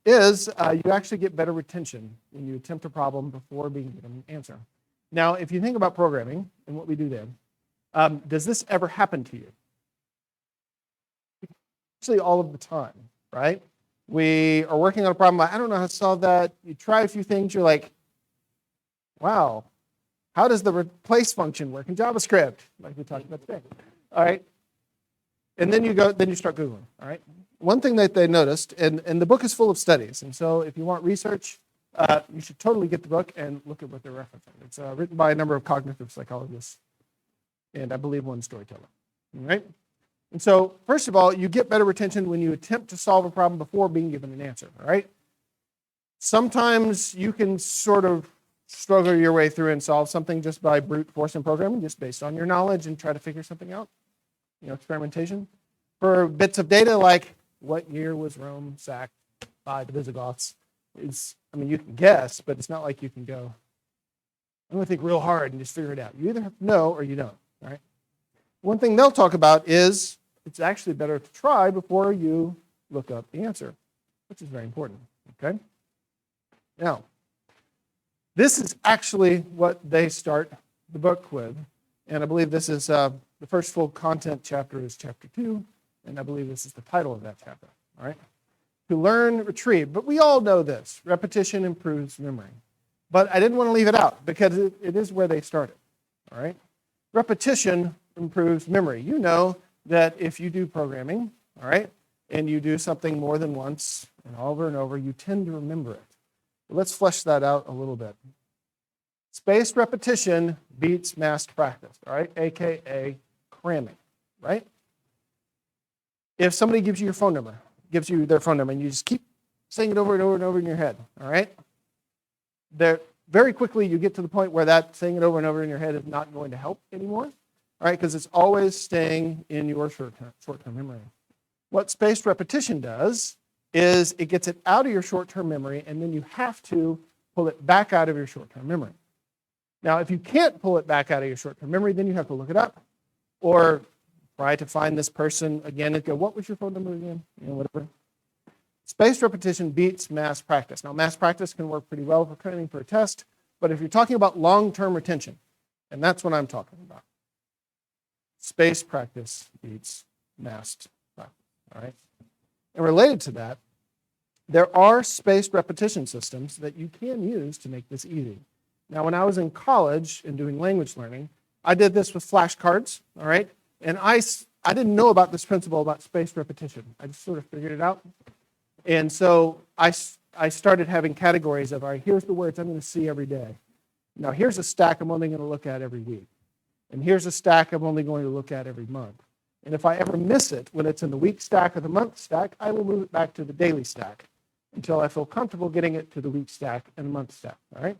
is you actually get better retention when you attempt a problem before being given an answer. Now, if you think about programming and what we do then, does this ever happen to you? Actually, all of the time, right? We are working on a problem. I don't know how to solve that. You try a few things. You're like, wow, how does the replace function work in JavaScript? Like we talked about today. All right. And then you start Googling. All right. One thing that they noticed, and the book is full of studies. And so if you want research, you should totally get the book and look at what they're referencing. It's written by a number of cognitive psychologists, and I believe one storyteller. All right. And so, first of all, you get better retention when you attempt to solve a problem before being given an answer, all right? Sometimes you can sort of struggle your way through and solve something just by brute force and programming, just based on your knowledge and try to figure something out, experimentation. For bits of data like what year was Rome sacked by the Visigoths, you can guess, but it's not like you can go, I'm going to think real hard and just figure it out. You either have to know or you don't, all right? One thing they'll talk about is it's actually better to try before you look up the answer, which is very important, okay? Now, this is actually what they start the book with, and I believe this is the first full content chapter is chapter 2, and I believe this is the title of that chapter, all right? To learn, retrieve, but we all know this. Repetition improves memory. But I didn't want to leave it out because it is where they started, all right? Repetition improves memory. You know that if you do programming, all right, and you do something more than once and over, you tend to remember it. But let's flesh that out a little bit. Spaced repetition beats massed practice, all right, aka cramming, right? If somebody gives you their phone number, and you just keep saying it over and over and over in your head, all right, very quickly you get to the point where that saying it over and over in your head is not going to help anymore. All right, because it's always staying in your short-term memory. What spaced repetition does is it gets it out of your short-term memory, and then you have to pull it back out of your short-term memory. Now, if you can't pull it back out of your short-term memory, then you have to look it up or try to find this person again and go, what was your phone number again? Whatever. Spaced repetition beats mass practice. Now, mass practice can work pretty well for training for a test, but if you're talking about long-term retention, and that's what I'm talking about, spaced practice beats massed practice, all right? And related to that, there are spaced repetition systems that you can use to make this easy. Now, when I was in college and doing language learning, I did this with flashcards, all right? And I didn't know about this principle about spaced repetition. I just sort of figured it out. And so I started having categories of, all right, here's the words I'm going to see every day. Now, here's a stack I'm only going to look at every week. And here's a stack I'm only going to look at every month. And if I ever miss it when it's in the week stack or the month stack, I will move it back to the daily stack until I feel comfortable getting it to the week stack and the month stack, all right?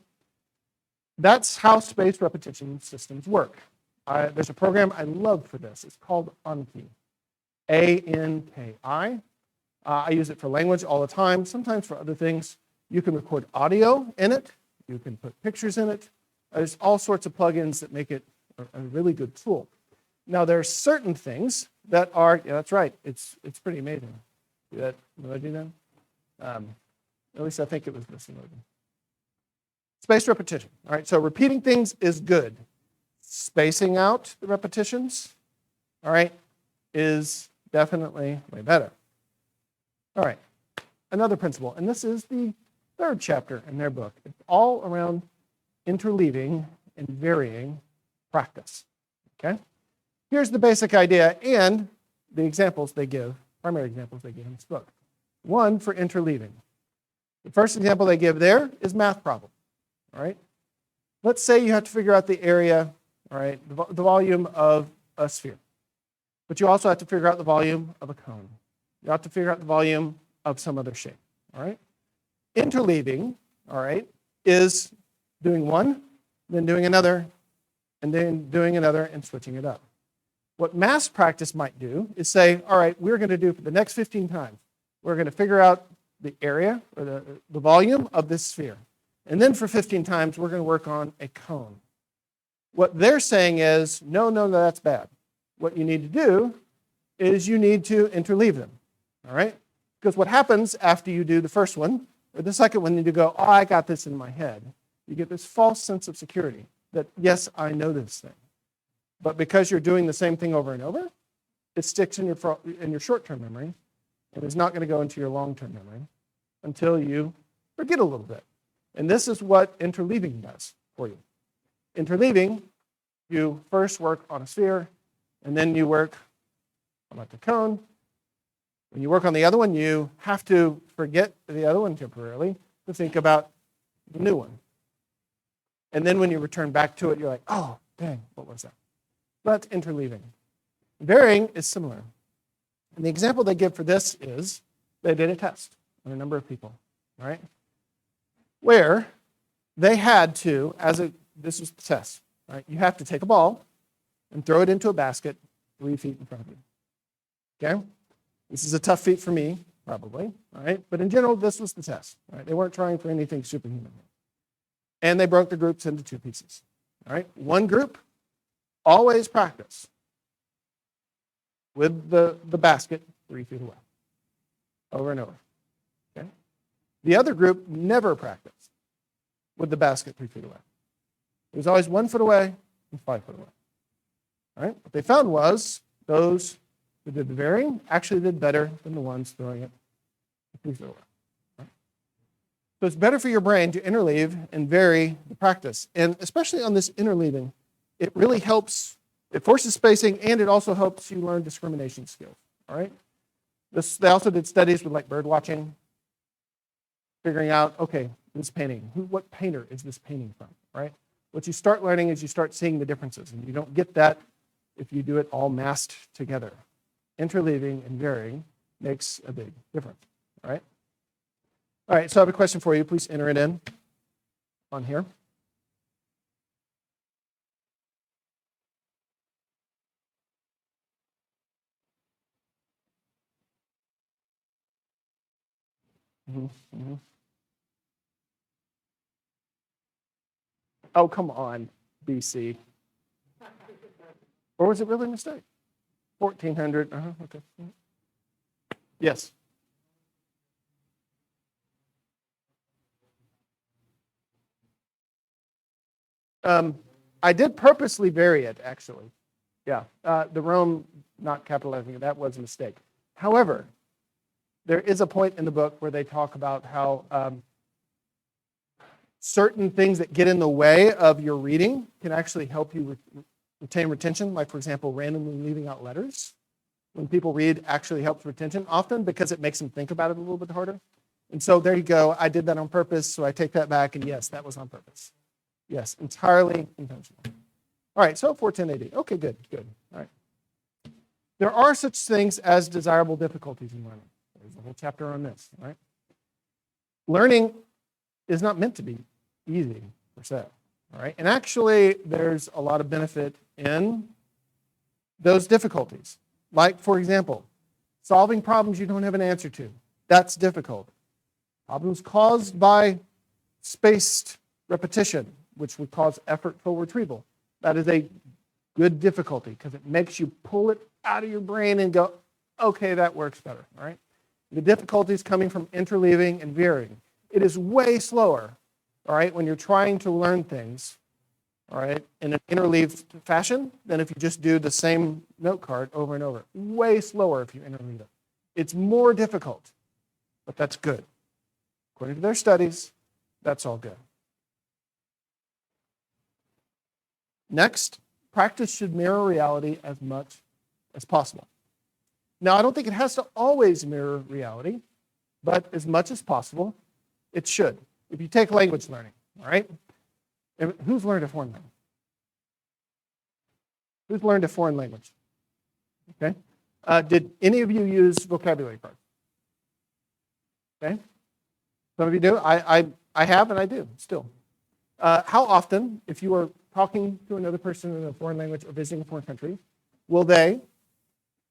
That's how spaced repetition systems work. There's a program I love for this. It's called Anki, A-N-K-I. I use it for language all the time, sometimes for other things. You can record audio in it. You can put pictures in it. There's all sorts of plugins that make it a really good tool. Now, there are certain things that are, yeah, that's right, it's pretty amazing. See that emoji then? At least I think it was this emoji. Spaced repetition, all right, so repeating things is good. Spacing out the repetitions, all right, is definitely way better. All right, another principle, and this is the third chapter in their book. It's all around interleaving and varying practice, okay? Here's the basic idea and the examples they give, primary examples they give in this book. One for interleaving. The first example they give there is math problem, all right? Let's say you have to figure out the area, all right, the volume of a sphere. But you also have to figure out the volume of a cone. You have to figure out the volume of some other shape, all right? Interleaving, all right, is doing one, then doing another, and then doing another and switching it up. What mass practice might do is say, all right, we're going to do for the next 15 times, we're going to figure out the area or the volume of this sphere. And then for 15 times, we're going to work on a cone. What they're saying is, no, that's bad. What you need to do is you need to interleave them, all right? Because what happens after you do the first one, or the second one, you go, oh, I got this in my head. You get this false sense of security that, yes, I know this thing. But because you're doing the same thing over and over, it sticks in your short-term memory, and it's not going to go into your long-term memory until you forget a little bit. And this is what interleaving does for you. Interleaving, you first work on a sphere, and then you work on a cone. When you work on the other one, you have to forget the other one temporarily to think about the new one. And then when you return back to it, you're like, oh, dang, what was that? That's interleaving. Varying is similar. And the example they give for this is they did a test on a number of people, right? Where they had to, this was the test, right? You have to take a ball and throw it into a basket 3 feet in front of you. Okay? This is a tough feat for me, probably, all right? But in general, this was the test, right? They weren't trying for anything superhuman. And they broke the groups into 2 pieces, all right? One group, always practice with the basket 3 feet away, over and over, okay? The other group never practiced with the basket 3 feet away. It was always 1 foot away and 5 foot away, all right? What they found was those who did the varying actually did better than the ones throwing it 3 feet away. Right? So it's better for your brain to interleave and vary the practice. And especially on this interleaving, it really helps. It forces spacing, and it also helps you learn discrimination skills. All right. They also did studies with like bird watching, figuring out, okay, this painting, what painter is this painting from? Right. What you start learning is you start seeing the differences, and you don't get that if you do it all massed together. Interleaving and varying makes a big difference. All right. All right. So I have a question for you. Please enter it in on here. Oh, come on, BC. Or was it really a mistake? 1400. Okay. Yes. I did purposely vary it, actually. Yeah. The Rome not capitalizing it, that was a mistake. However, there is a point in the book where they talk about how certain things that get in the way of your reading can actually help you retain retention. Like, for example, randomly leaving out letters. When people read, actually helps retention often because it makes them think about it a little bit harder. And so there you go. I did that on purpose, so I take that back. And yes, that was on purpose. Yes, entirely intentional. All right, so 410 AD. Okay, good. All right. There are such things as desirable difficulties in learning. There's a whole chapter on this, all right? Learning is not meant to be easy, per se, all right? And actually, there's a lot of benefit in those difficulties. Like, for example, solving problems you don't have an answer to. That's difficult. Problems caused by spaced repetition, which would cause effortful retrieval. That is a good difficulty because it makes you pull it out of your brain and go, okay, that works better, all right? The difficulties coming from interleaving and varying. It is way slower, all right, when you're trying to learn things, all right, in an interleaved fashion than if you just do the same note card over and over. Way slower if you interleave it. It's more difficult, but that's good. According to their studies, that's all good. Next, practice should mirror reality as much as possible. Now, I don't think it has to always mirror reality, but as much as possible, it should. If you take language learning, all right? Who's learned a foreign language? Who's learned a foreign language? Okay. Did any of you use vocabulary cards? Okay. Some of you do. I have and I do still. How often, if you are talking to another person in a foreign language or visiting a foreign country, will they,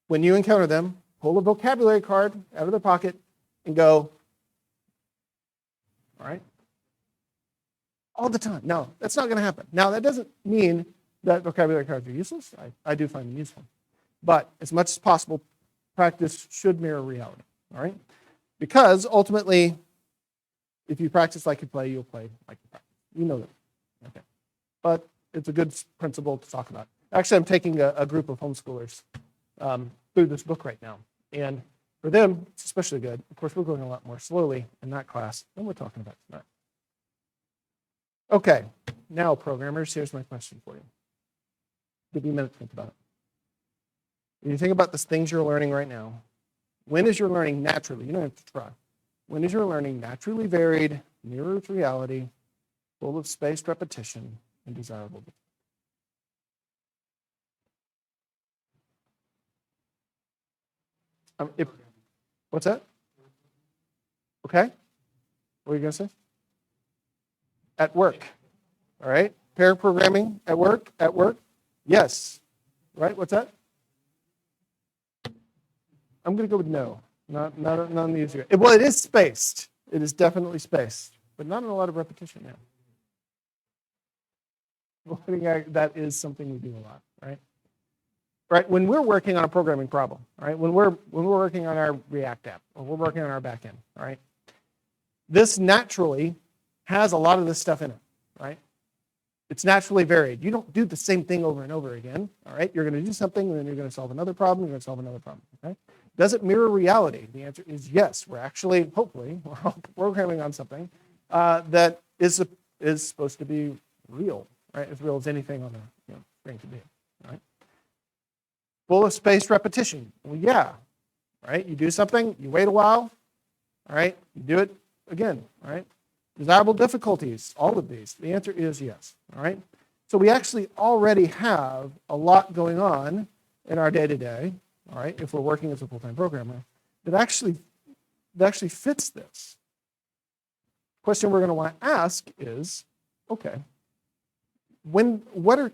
when you encounter them, pull a vocabulary card out of their pocket and go, all right? All the time. No, that's not going to happen. Now, that doesn't mean that vocabulary cards are useless. I do find them useful. But as much as possible, practice should mirror reality, all right? Because ultimately, if you practice like you play, you'll play like you practice. You know that. Okay. But it's a good principle to talk about. Actually, I'm taking a group of homeschoolers through this book right now. And for them, it's especially good. Of course, we're going a lot more slowly in that class than we're talking about tonight. Okay, now programmers, here's my question for you. Give you a minute to think about it. When you think about the things you're learning right now, when is your learning naturally, you don't have to try, when is your learning naturally varied, mirrors reality, full of spaced repetition, and desirable? What's that? Okay. What are you going to say? At work. All right. Pair programming at work. At work. Yes. Right. What's that? I'm going to go with no. Not on the user. Well, it is spaced. It is definitely spaced, but not in a lot of repetition now. That is something we do a lot, right? Right. When we're working on a programming problem, right? When we're working on our React app or we're working on our backend, right? This naturally has a lot of this stuff in it, right? It's naturally varied. You don't do the same thing over and over again, all right? You're going to do something, and then you're going to solve another problem, you're going to solve another problem, okay? Does it mirror reality? The answer is yes. We're actually, hopefully, we're all programming on something that is supposed to be real, right? As real as anything on a screen can be, right? Full of spaced repetition. Well, yeah, right? You do something, you wait a while, all right? You do it again, all right? Desirable difficulties, all of these. The answer is yes, all right? So we actually already have a lot going on in our day-to-day, all right, if we're working as a full-time programmer, that actually fits this. The question we're going to want to ask is, okay, what are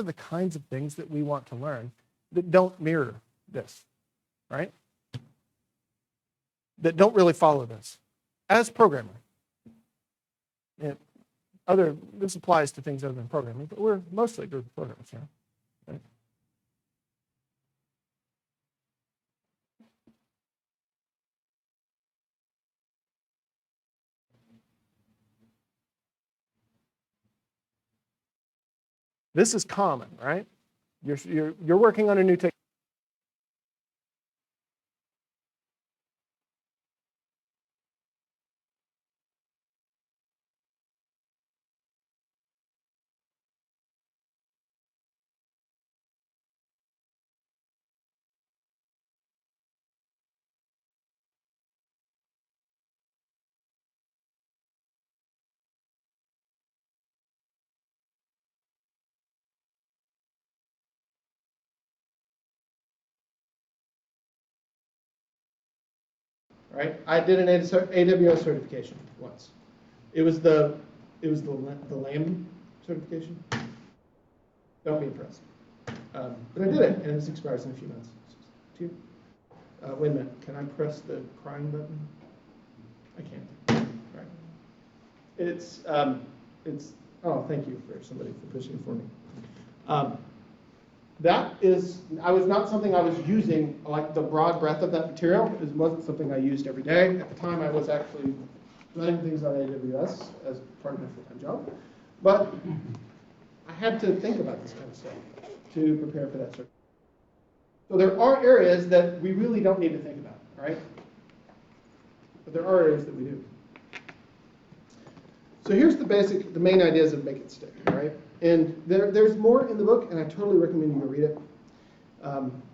the kinds of things that we want to learn that don't mirror this, right? That don't really follow this as programmers. This applies to things other than programming, but we're mostly good programmers here. Right? This is common, right? You're working on a new technology. Right? I did an AWS certification once. It was the LAMB certification. Don't be impressed. But I did it, and it expires in a few months. Wait a minute. Can I press the crying button? I can't. Right. It's oh, thank you for somebody for pushing it for me. I was not something I was using, like the broad breadth of that material. It wasn't something I used every day. At the time, I was actually running things on AWS as part of my full-time job. But I had to think about this kind of stuff to prepare for that certification. So there are areas that we really don't need to think about, right? But there are areas that we do. So here's the main ideas that make it stick, right? And there's more in the book, and I totally recommend you go read it.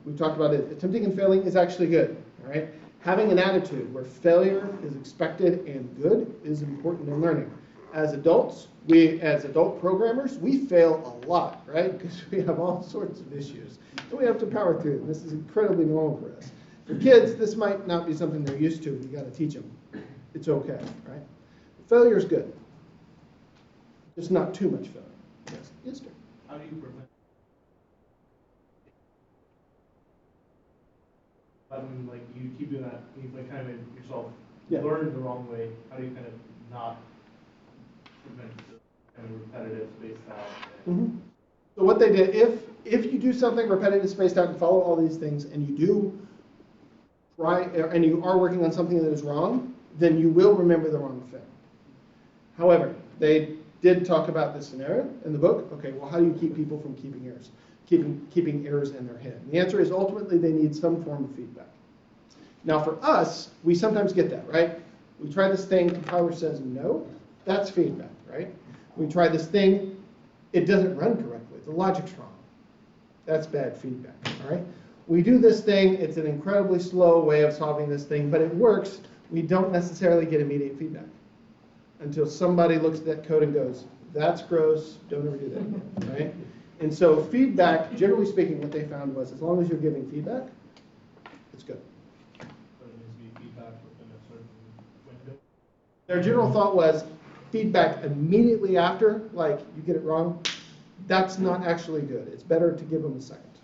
We've talked about it. Attempting and failing is actually good, all right? Having an attitude where failure is expected and good is important in learning. As adults, as adult programmers, we fail a lot, right? Because we have all sorts of issues. So we have to power through them. This is incredibly normal for us. For kids, this might not be something they're used to. You got to teach them. It's okay, right? Failure is good. Just not too much failure. Yes, sir. How do you prevent? Like you keep doing that, you like kind of make yourself learn the wrong way. How do you kind of not prevent the kind of repetitive spaced out? Mm-hmm. So what they did, if you do something repetitive, spaced out, and follow all these things, and you do right, and you are working on something that is wrong, then you will remember the wrong thing. However, they did talk about this scenario in the book. Okay, well, how do you keep people from keeping errors, keeping errors in their head? And the answer is ultimately they need some form of feedback. Now, for us, we sometimes get that, right? We try this thing, compiler says no. That's feedback, right? We try this thing, it doesn't run correctly. The logic's wrong. That's bad feedback, all right? We do this thing, it's an incredibly slow way of solving this thing, but it works. We don't necessarily get immediate feedback until somebody looks at that code and goes, that's gross, don't ever do that again, right? And so feedback, generally speaking, what they found was as long as you're giving feedback, it's good. So it needs to be feedback within a certain window. Their general thought was feedback immediately after, like you get it wrong, that's not actually good. It's better to give them a second,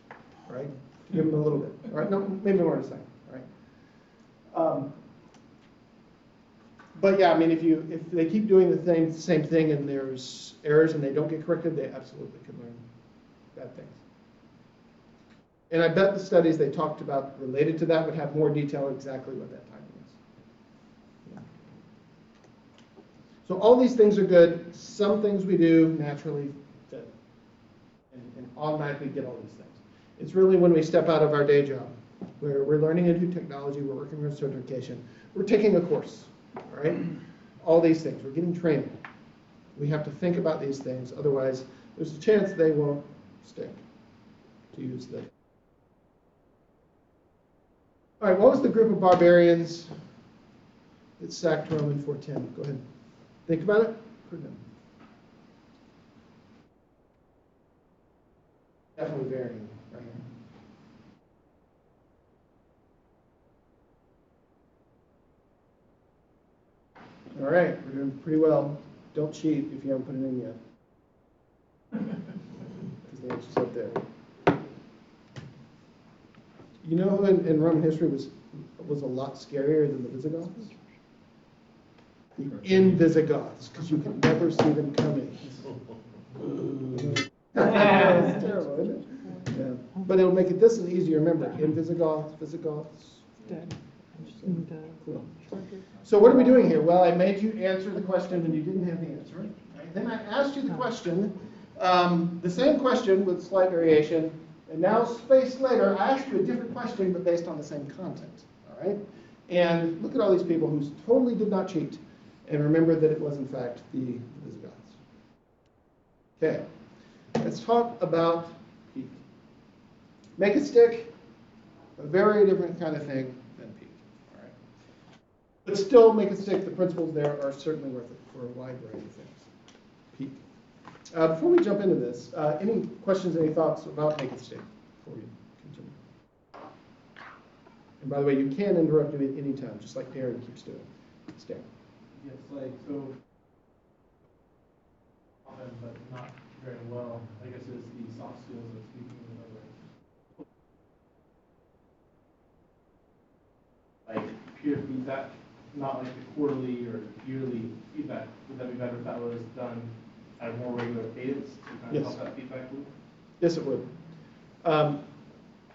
right? Give them a little bit, all right? No, maybe more in a second, all right? But yeah, I mean, if they keep doing the same thing and there's errors and they don't get corrected, they absolutely could learn bad things. And I bet the studies they talked about related to that would have more detail exactly what that timing is. Yeah. So all these things are good. Some things we do naturally fit and automatically get all these things. It's really when we step out of our day job, where we're learning a new technology, we're working on certification, we're taking a course, all right? All these things, we're getting training. We have to think about these things, otherwise there's a chance they won't stick, to use the. All right, what was the group of barbarians that sacked Rome in 410? Go ahead, think about it. Definitely varying, right? All right, we're doing pretty well. Don't cheat if you haven't put it in yet. Because the answer's up there. You know who in Roman history was a lot scarier than the Visigoths? The Invisigoths, because you can never see them coming. It's terrible, isn't it? Yeah. But it'll make it this an easier to remember. Invisigoths, Visigoths. Cool. So what are we doing here? Well, I made you answer the question and you didn't have the answer. Right? Then I asked you the question, the same question with slight variation, and now space later, I asked you a different question but based on the same content. All right? And look at all these people who totally did not cheat and remember that it was in fact the Visigoths. Okay, let's talk about peak. Make it stick, a very different kind of thing than peak. All right? But still make it stick. The principles there are certainly worth it for a wide variety of things. Peak. Before we jump into this, any questions, any thoughts about make it stick before we continue? And by the way, you can interrupt me at any time, just like Aaron keeps doing. Stan. Yes, like so common but not very well, I guess, is the soft skills of speaking with others. Like peer feedback, not like the quarterly or yearly feedback. Would that be better if that was done at a more regular cadence to kind of help that feedback loop? Yes, it would.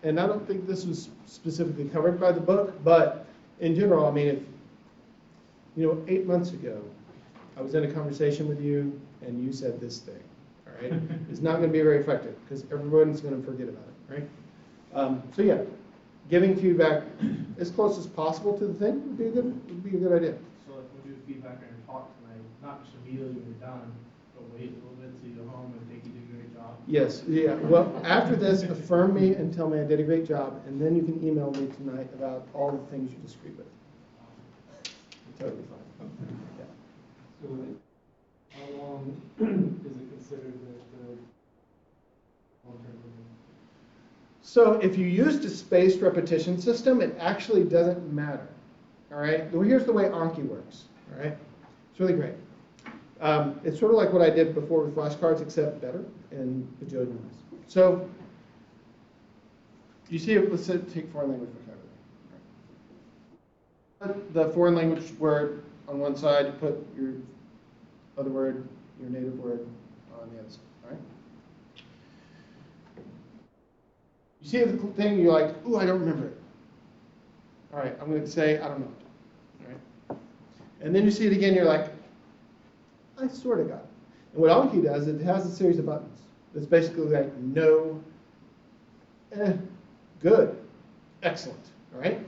And I don't think this was specifically covered by the book, but in general, I mean, if 8 months ago, I was in a conversation with you and you said this thing, all right? It's not going to be very effective because everyone's going to forget about it, right? So yeah, giving feedback as close as possible to the thing would be a good idea. So like when you do feedback on your talk tonight, not just immediately when you're done, but wait a little bit so you go home and think you did a great job. Yes, yeah. Well, after this, affirm me and tell me I did a great job, and then you can email me tonight about all the things you disagree with. Totally fine. Yeah. So how long is it considered the long-term memory? So if you used a spaced repetition system, it actually doesn't matter. All right? Well, here's the way Anki works. All right? It's really great. It's sort of like what I did before with flashcards, except better and bajillion ways. So you see, let's take foreign language vocabulary. Put the foreign language word on one side, you put your other word, your native word on the other side. All right? You see the thing, you're like, ooh, I don't remember it. All right, I'm going to say, I don't know. All right. And then you see it again, you're like, I sort of got it. And what Anki does, it has a series of buttons. That's basically like no, good, excellent, all right?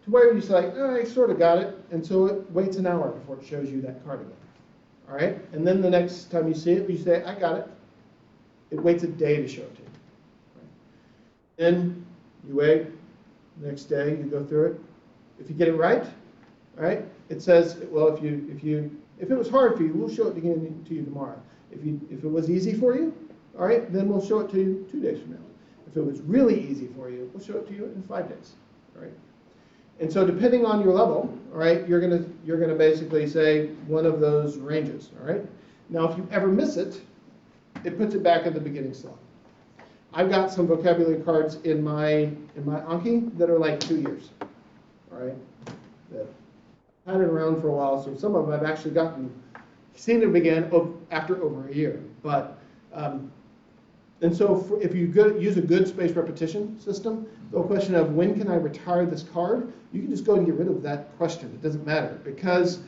To where you're just like, oh, I sort of got it, and so it waits an hour before it shows you that card again, all right? And then the next time you see it, you say, I got it. It waits a day to show it to you. Right? Then you wait, the next day you go through it. If you get it right, all right, it says, well, if it was hard for you, we'll show it again to you tomorrow. If it was easy for you, all right, then we'll show it to you 2 days from now. If it was really easy for you, we'll show it to you in 5 days, all right? And so depending on your level, all right, you're gonna basically say one of those ranges, all right? Now, if you ever miss it, it puts it back at the beginning slot. I've got some vocabulary cards in my Anki that are like 2 years, all right? That I've had it around for a while, so some of them I've actually seen them again after over a year. But and so if you use a good spaced repetition system, the whole question of when can I retire this card, you can just go and get rid of that question. It doesn't matter, because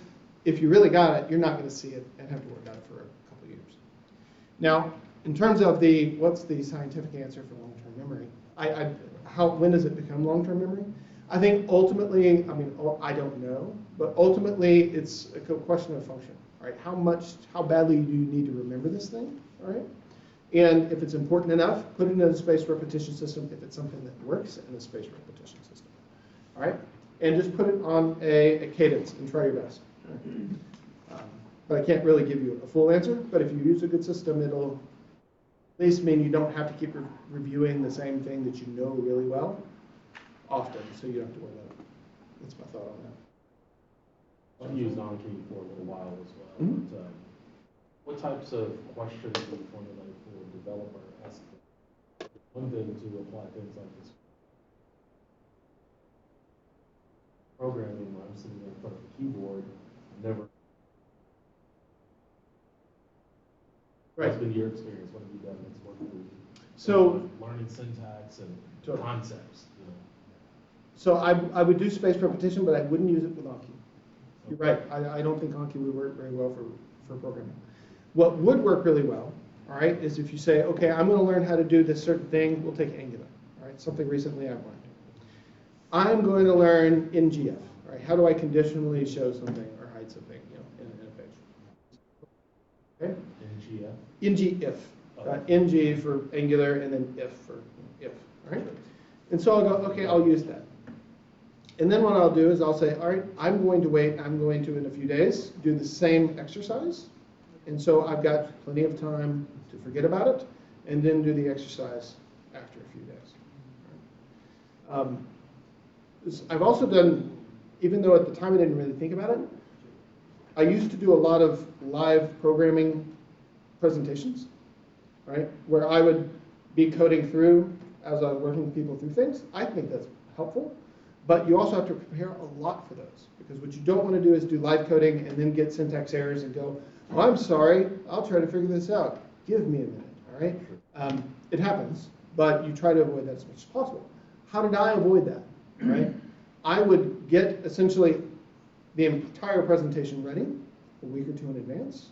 if you really got it, you're not going to see it and have to worry about it for a couple of years. Now, in terms of what's the scientific answer for long-term memory? When does it become long-term memory? I think ultimately, I don't know, but ultimately it's a question of function, right? How badly do you need to remember this thing, all right? And if it's important enough, put it in a spaced repetition system if it's something that works in a spaced repetition system, all right? And just put it on a cadence and try your best. Right? But I can't really give you a full answer, but if you use a good system, it'll at least mean you don't have to keep reviewing the same thing that you know really well often, so you don't have to worry about it. That's my thought on that. I've used Anki for a little while as well. Mm-hmm. But, what types of questions do you formulate for a developer asking? One thing to apply things like this. Programming, where I'm sitting there in front of a keyboard, never. Right. What's been your experience? What have you done that's worked for you? So learning syntax and concepts. You know. So I would do spaced repetition, but I wouldn't use it with Anki. You're right. I don't think Anki would work very well for programming. What would work really well, all right, is if you say, okay, I'm going to learn how to do this certain thing. We'll take Angular, all right, something recently I've learned. I'm going to learn ngF, all right, how do I conditionally show something or hide something, in a page. Okay? ngIf. Ng for Angular, and then if for if, all right? And so I'll go, okay, I'll use that. And then what I'll do is I'll say, all right, I'm going to in a few days, do the same exercise. And so I've got plenty of time to forget about it, and then do the exercise after a few days. I've also done, even though at the time I didn't really think about it, I used to do a lot of live programming presentations, right, where I would be coding through as I was working with people through things. I think that's helpful, but you also have to prepare a lot for those, because what you don't want to do is do live coding and then get syntax errors and go, oh, I'm sorry, I'll try to figure this out. Give me a minute, all right? It happens, but you try to avoid that as much as possible. How did I avoid that, right? I would get essentially the entire presentation ready a week or two in advance,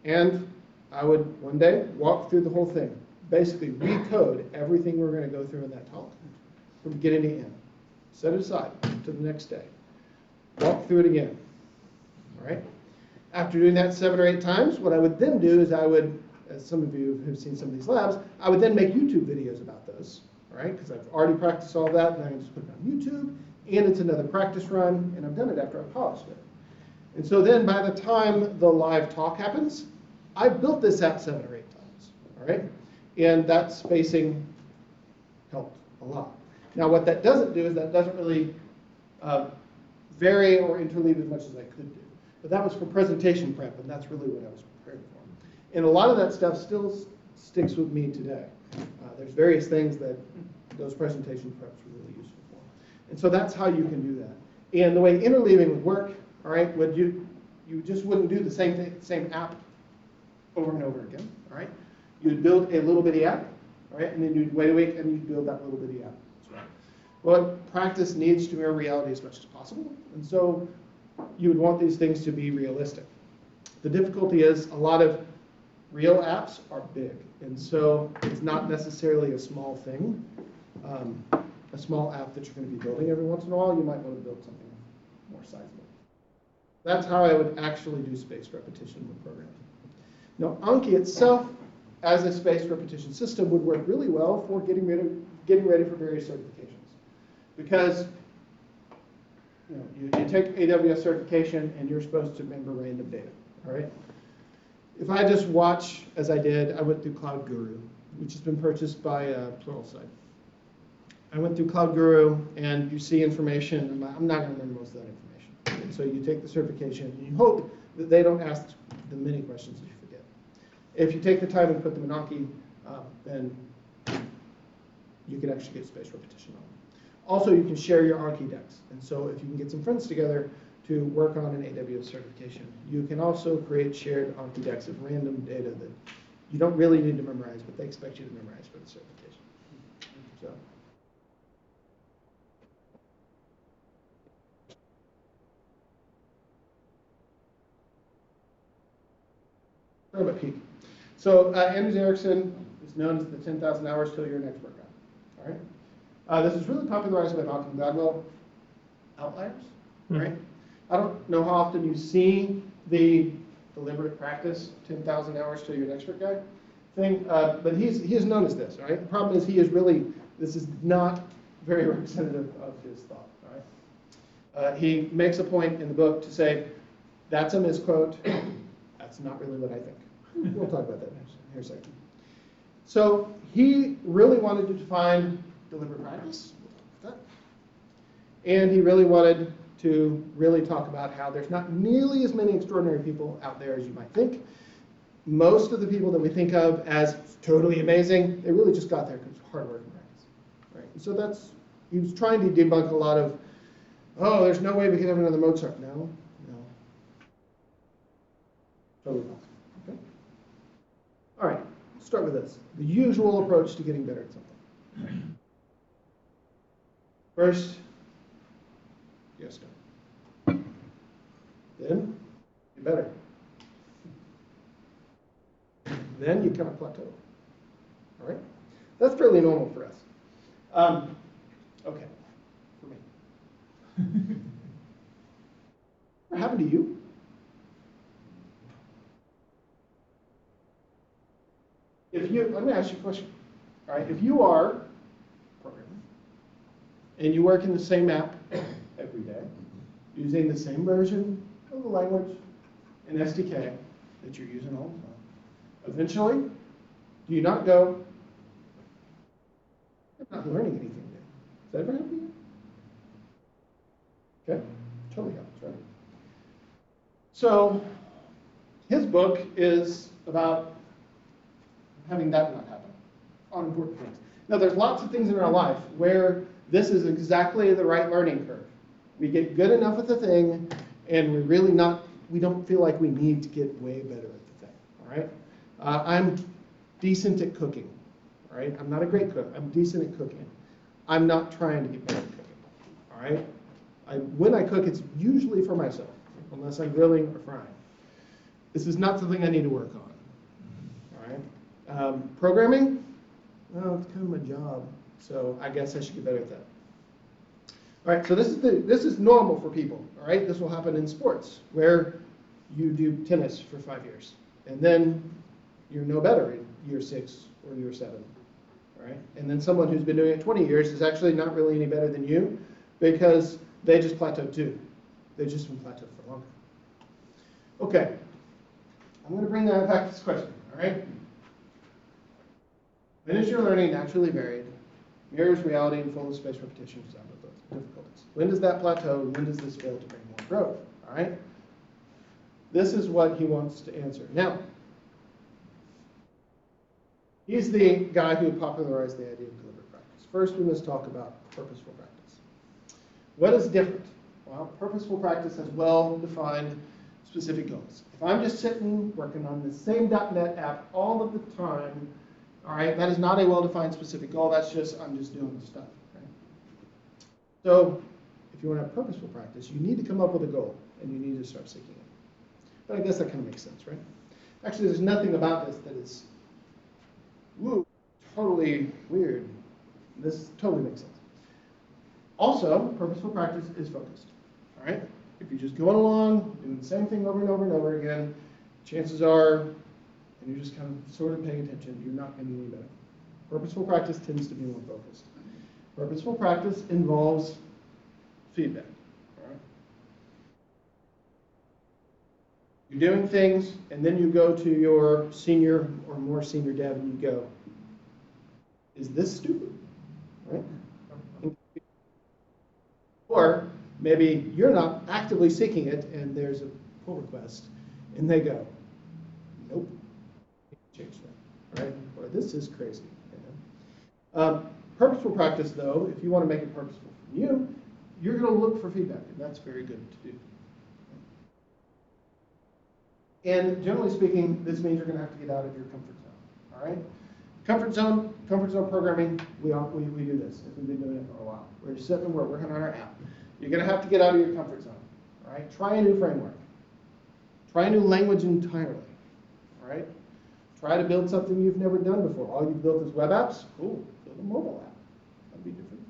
and I would one day walk through the whole thing, basically recode everything we're going to go through in that talk from beginning to end. Set it aside to the next day. Walk through it again, all right? After doing that 7 or 8 times, what I would then do is I would, as some of you have seen some of these labs, I would then make YouTube videos about those, all right? Because I've already practiced all that, and I can just put it on YouTube, and it's another practice run, and I've done it after I've polished it. And so then by the time the live talk happens, I've built this app 7 or 8 times, all right? And that spacing helped a lot. Now what that doesn't do is that doesn't really vary or interleave as much as I could do. But that was for presentation prep, and that's really what I was preparing for. And a lot of that stuff still sticks with me today. There's various things that those presentation preps were really useful for. And so that's how you can do that. And the way interleaving would work, all right, would you just wouldn't do the same thing, same app over and over again, all right? You'd build a little bitty app, all right, and then you'd wait a week and you'd build that little bitty app as well. Well, practice needs to mirror reality as much as possible, and so you would want these things to be realistic. The difficulty is a lot of real apps are big, and so it's not necessarily a small thing, a small app that you're going to be building every once in a while. You might want to build something more sizable. That's how I would actually do spaced repetition with programming. Now, Anki itself, as a spaced repetition system, would work really well for getting ready for various certifications. Because you take AWS certification and you're supposed to remember random data, all right? If I just watch, as I did, I went through Cloud Guru, which has been purchased by Pluralsight. I went through Cloud Guru, and you see information, and I'm not going to remember most of that information. And so you take the certification, and you hope that they don't ask the many questions that you forget. If you take the time and put them in Anki, then you can actually get spaced repetition on them. Also, you can share your Anki decks. And so if you can get some friends together to work on an AWS certification, you can also create shared Anki decks of random data that you don't really need to memorize, but they expect you to memorize for the certification. So. Where am I peak? So Anders Ericsson is known as the 10,000 hours till you're an expert guy. All right. This is really popularized by Malcolm Gladwell. Outliers, right? I don't know how often you see the deliberate practice, 10,000 hours till you're an expert guy thing, but he is known as this, right? The problem is this is not very representative of his thought, right? He makes a point in the book to say, that's a misquote, that's not really what I think. We'll talk about that here in a second. So he really wanted to define deliberate practice. We'll talk about that. And he really wanted to really talk about how there's not nearly as many extraordinary people out there as you might think. Most of the people that we think of as totally amazing, they really just got there because of hard work and practice. Right? And so he was trying to debunk a lot of, oh, there's no way we could have another Mozart. No. Totally possible. Okay? All right, let's start with this. The usual approach to getting better at something. First, yes, go. Then, get better. Then you kind of plateau. All right? That's fairly normal for us. Okay, for me. What happened to you? Let me ask you a question. All right, if you are a programmer and you work in the same app every day, using the same version of the language and SDK that you're using all the time, eventually, do you not go, I'm not learning anything new? Does that ever happen to you? Okay, totally happens, right? So his book is about having that not happen on important things. Now, there's lots of things in our life where this is exactly the right learning curve. We get good enough at the thing, and we don't feel like we need to get way better at the thing, all right? I'm decent at cooking, all right? I'm not a great cook. I'm decent at cooking. I'm not trying to get better at cooking, all right? When I cook, it's usually for myself, unless I'm grilling or frying. This is not something I need to work on, all right? Programming, well, it's kind of my job, so I guess I should get better at that. All right, so this is normal for people, all right? This will happen in sports, where you do tennis for 5 years, and then you're no better in year 6 or year 7, all right? And then someone who's been doing it 20 years is actually not really any better than you, because they just plateaued too. They've just been plateaued for longer. Okay, I'm going to bring that back to this question, all right? When is your learning naturally varied, mirrors reality, and full of spaced repetition without difficulties? When does that plateau? When does this fail to bring more growth? All right? This is what he wants to answer. Now, he's the guy who popularized the idea of deliberate practice. First, we must talk about purposeful practice. What is different? Well, purposeful practice has well-defined specific goals. If I'm just sitting working on the same .NET app all of the time, all right, that is not a well-defined specific goal. That's just, I'm just doing the stuff. Right? So if you want to have purposeful practice, you need to come up with a goal, and you need to start seeking it. But I guess that kind of makes sense, right? Actually, there's nothing about this that is, woo, totally weird. This totally makes sense. Also, purposeful practice is focused, all right? If you're just going along, doing the same thing over and over and over again, chances are, and you're just kind of sort of paying attention, you're not going to be any better. Purposeful practice tends to be more focused. Purposeful practice involves feedback, all right? You're doing things, and then you go to your senior or more senior dev and you go, is this stupid, right? Or maybe you're not actively seeking it and there's a pull request and they go, nope, change that, right? Or this is crazy. You know? Purposeful practice, though, if you want to make it purposeful for you, you're going to look for feedback, and that's very good to do. And generally speaking, this means you're going to have to get out of your comfort zone, all right? Comfort zone programming, we do this. We've been doing it for a while. We're sitting and we're working on our app. You're going to have to get out of your comfort zone, all right? Try a new framework. Try a new language entirely, all right? Try to build something you've never done before. All you've built is web apps? Cool, build a mobile app. That'd be different.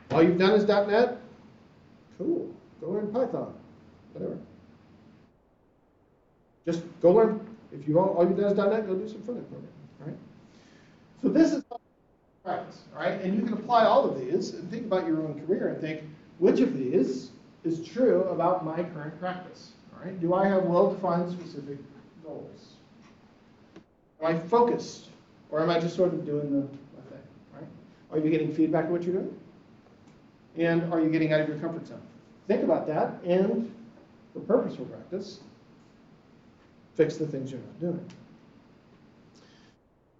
All you've done is .NET? Cool, go learn Python, whatever. Just go learn. If you all you've done is .NET, go do some front-end programming. All right? So this is practice, all right? And you can apply all of these and think about your own career and think, which of these is true about my current practice? All right? Do I have well-defined specific goals? Am I focused? Or am I just sort of doing the thing, right? Are you getting feedback on what you're doing? And are you getting out of your comfort zone? Think about that, and for purposeful practice, fix the things you're not doing.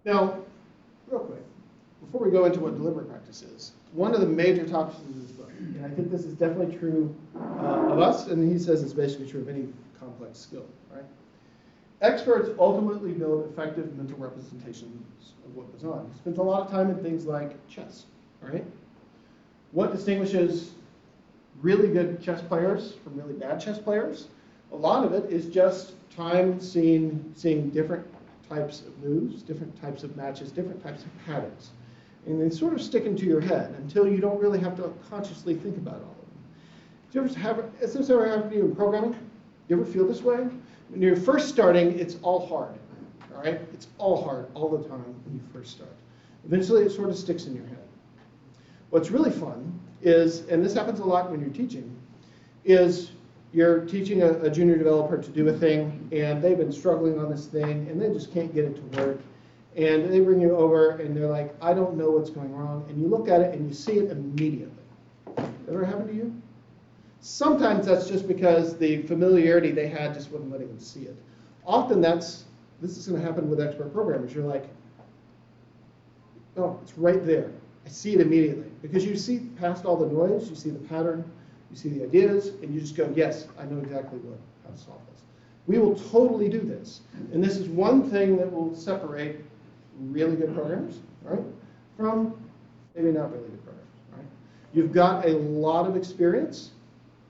Now, real quick, before we go into what deliberate practice is, one of the major topics in this book, and I think this is definitely true of us, and he says it's basically true of any complex skill, right? Experts ultimately build effective mental representations of what goes on. He spends a lot of time in things like chess, right? What distinguishes really good chess players from really bad chess players? A lot of it is just time seeing different types of moves, different types of matches, different types of patterns. And they sort of stick into your head until you don't really have to consciously think about all of them. Has this ever happened to you in programming? You ever feel this way? When you're first starting, it's all hard, all right? It's all hard all the time when you first start. Eventually, it sort of sticks in your head. What's really fun is, and this happens a lot when you're teaching, is you're teaching a junior developer to do a thing, and they've been struggling on this thing, and they just can't get it to work. And they bring you over, and they're like, I don't know what's going wrong. And you look at it, and you see it immediately. Ever happened to you? Sometimes that's just because the familiarity they had just wasn't letting them see it. Often this is going to happen with expert programmers. You're like, oh, it's right there. I see it immediately. Because you see past all the noise, you see the pattern, you see the ideas, and you just go, yes, I know exactly how to solve this. We will totally do this. And this is one thing that will separate really good programmers, right, from maybe not really good programmers, right? You've got a lot of experience.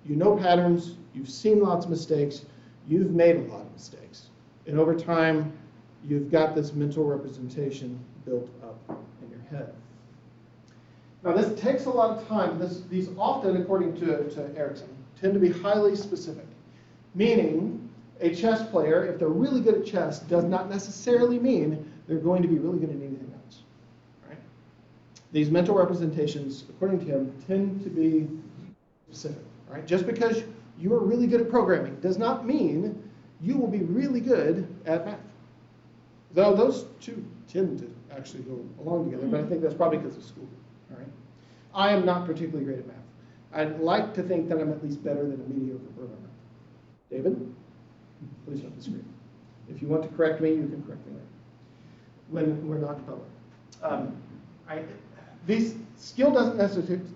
You know patterns. You've seen lots of mistakes. You've made a lot of mistakes. And over time, you've got this mental representation built up in your head. Now, this takes a lot of time. These often, according to Erickson, tend to be highly specific, meaning a chess player, if they're really good at chess, does not necessarily mean they're going to be really good at anything else. Right? These mental representations, according to him, tend to be specific. Right? Just because you are really good at programming does not mean you will be really good at math. Though those two tend to actually go along together, but I think that's probably because of school. All right? I am not particularly great at math. I'd like to think that I'm at least better than a mediocre programmer. David, please don't disagree. If you want to correct me, you can correct me later when we're not in public. This skill doesn't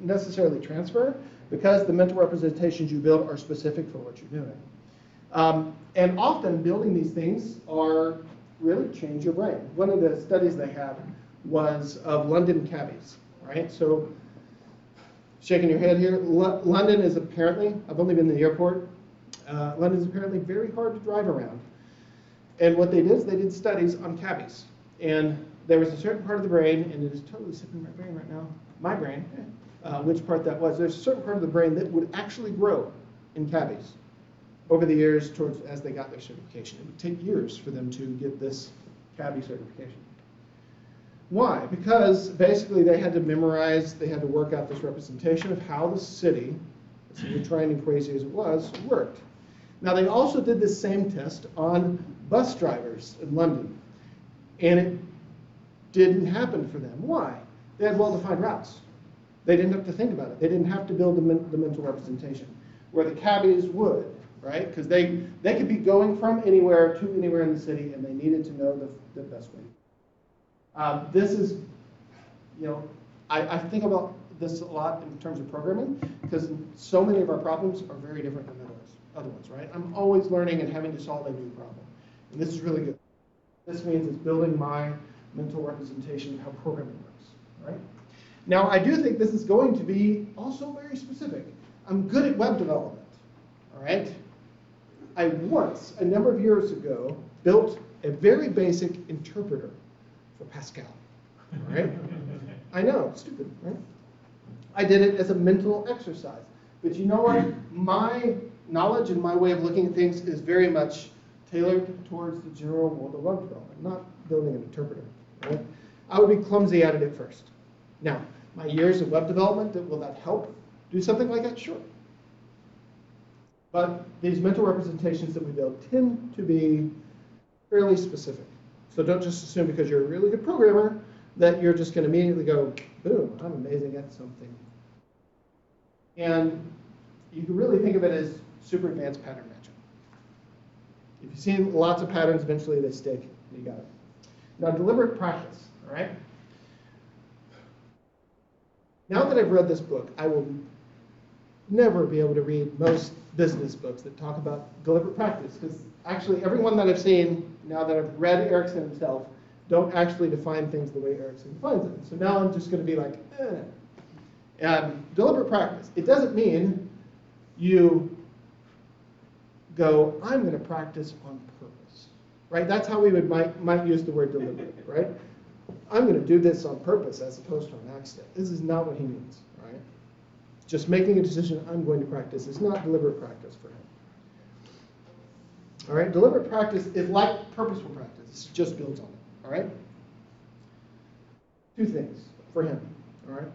necessarily transfer because the mental representations you build are specific for what you're doing. And often building these things are really change your brain. One of the studies they had was of London cabbies, right? So shaking your head here. London is apparently, I've only been to the airport, London is apparently very hard to drive around. And what they did is they did studies on cabbies. And there was a certain part of the brain, and it is totally slipping my brain right now, my brain, which part that was. There's a certain part of the brain that would actually grow in cabbies over the years towards as they got their certification. It would take years for them to get this cabbie certification. Why? Because basically they had to memorize, they had to work out this representation of how the city, as trying and crazy as it was, worked. Now they also did this same test on bus drivers in London, and it didn't happen for them. Why? They had well-defined routes. They didn't have to think about it. They didn't have to build the mental representation, where the cabbies would, right? Because they could be going from anywhere to anywhere in the city, and they needed to know the best way. This is, I think about this a lot in terms of programming, because so many of our problems are very different than other ones, right? I'm always learning and having to solve a new problem. And this is really good. This means it's building my mental representation of how programming works, right? Now, I do think this is going to be also very specific. I'm good at web development, all right? I once, a number of years ago, built a very basic interpreter for Pascal, all right? I know, it's stupid, right? I did it as a mental exercise. But you know what? My knowledge and my way of looking at things is very much tailored towards the general world of web development, not building an interpreter, right? I would be clumsy at it at first. Now, my years of web development, will that help do something like that? Sure. But these mental representations that we build tend to be fairly specific. So don't just assume because you're a really good programmer that you're just going to immediately go, boom, I'm amazing at something. And you can really think of it as super advanced pattern matching. If you've seen lots of patterns, eventually they stick, and you got it. Now, deliberate practice, all right? Now that I've read this book, I will never be able to read most business books that talk about deliberate practice, because actually everyone that I've seen, now that I've read Erickson himself, don't actually define things the way Erickson defines them. So now I'm just going to be like, deliberate practice. It doesn't mean you go, I'm going to practice on purpose, right? That's how we might use the word deliberate, right? I'm going to do this on purpose as opposed to an accident. This is not what he means, right? Just making a decision, I'm going to practice. It's not deliberate practice for him. All right, deliberate practice is like purposeful practice. It just builds on it, all right? Two things for him, all right?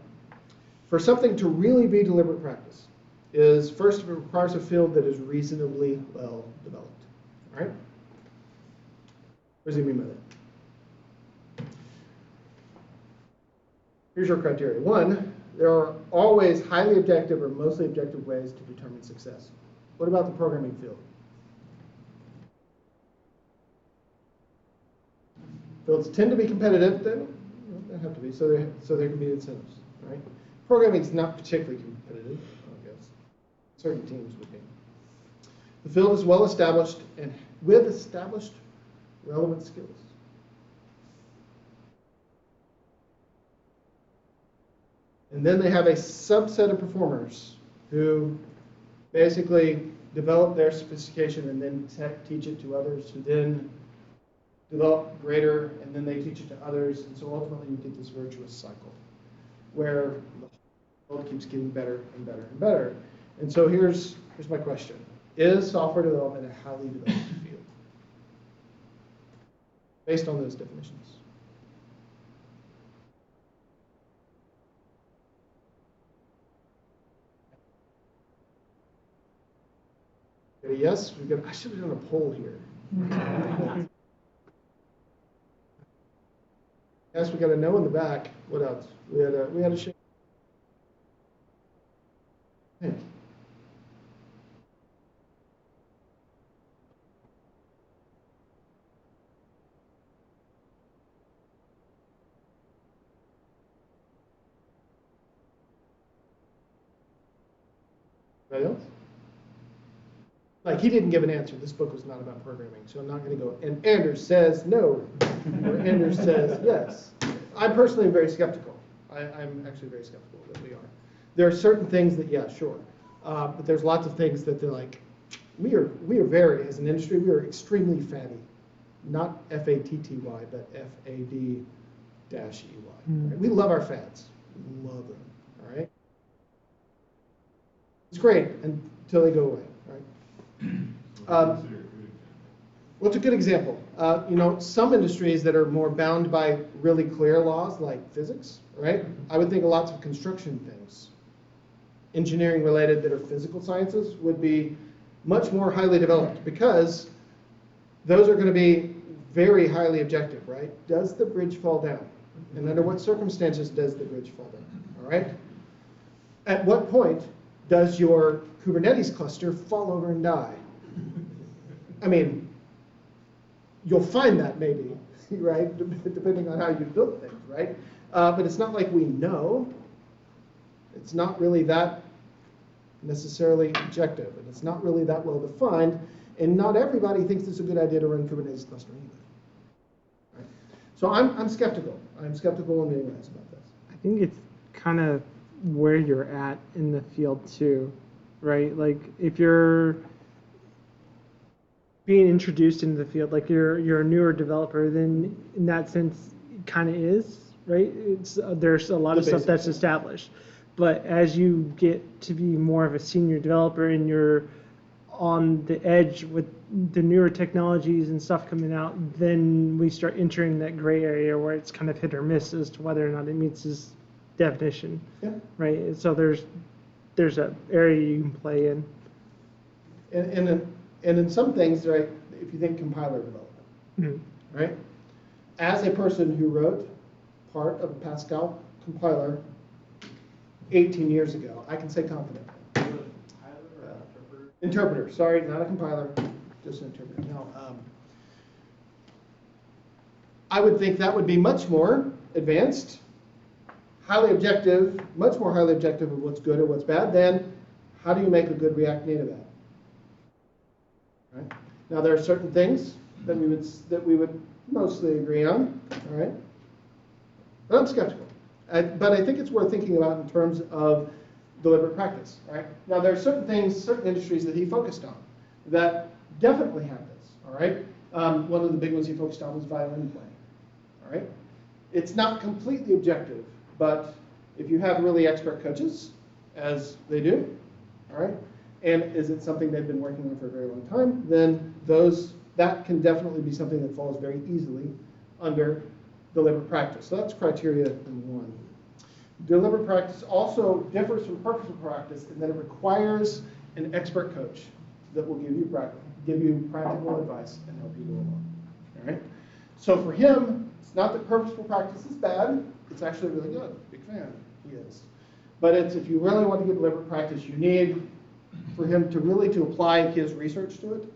For something to really be deliberate practice is, first, it requires a field that is reasonably well developed, all right? What does he mean by that? Here's your criteria. One, there are always highly objective or mostly objective ways to determine success. What about the programming field? Fields tend to be competitive. They don't have to be, so there can be incentives, right? Programming is not particularly competitive, I guess. Certain teams would be. The field is well established and with established relevant skills. And then they have a subset of performers who basically develop their sophistication and then teach it to others who then develop greater, and then they teach it to others. And so ultimately you get this virtuous cycle where the world keeps getting better and better and better. And so here's my question. Is software development a highly developed field? Based on those definitions. Okay, yes, I should have done a poll here. Yes, we got a no in the back. What else? We had a shake. Hey. Anybody else? Like, he didn't give an answer. This book was not about programming, so I'm not going to go, and Anders says no, or Anders says yes. I personally am very skeptical. I'm actually very skeptical that we are. There are certain things that, yeah, sure. But there's lots of things that they're like, we are very, as an industry, we are extremely fatty. Not F-A-T-T-Y, but F-A-D-E-Y. Right? We love our fads. We love them, all right? It's great until they go away, right? What's a good example? Some industries that are more bound by really clear laws, like physics, right? I would think lots of construction things, engineering related that are physical sciences, would be much more highly developed because those are going to be very highly objective, right? Does the bridge fall down? And under what circumstances does the bridge fall down? All right? At what point does your Kubernetes cluster fall over and die? I mean, you'll find that maybe, right? Depending on how you built things, right? But it's not like we know. It's not really that necessarily objective, and it's not really that well defined, and not everybody thinks it's a good idea to run Kubernetes cluster either. Right? So I'm skeptical. I'm skeptical in many ways about this. I think it's kind of where you're at in the field too, right? Like if you're being introduced into the field, like you're a newer developer, then in that sense, it kind of is, right? There's a lot of stuff that's established. But as you get to be more of a senior developer and you're on the edge with the newer technologies and stuff coming out, then we start entering that gray area where it's kind of hit or miss as to whether or not it meets this definition, right? So there's an area you can play in. And in some things, right, if you think compiler development, right? As a person who wrote part of a Pascal compiler 18 years ago, I can say confidently. Interpreter, sorry, not a compiler, just an interpreter. No, I would think that would be much more advanced, highly objective, much more highly objective of what's good or what's bad than how do you make a good React Native app. Right? Now there are certain things that we would mostly agree on, all right? But I'm skeptical. But I think it's worth thinking about in terms of deliberate practice, right? Now there are certain things, certain industries that he focused on that definitely have this, all right? One of the big ones he focused on was violin playing, all right? It's not completely objective, but if you have really expert coaches, as they do, all right, and is it something they've been working on for a very long time, then that can definitely be something that falls very easily under deliberate practice. So that's criteria number one. Deliberate practice also differs from purposeful practice in that it requires an expert coach that will give you practical advice and help you go along. All right. So for him, it's not that purposeful practice is bad. It's actually really good. Big fan. He is. But it's if you really want to get deliberate practice, you need for him to really apply his research to it.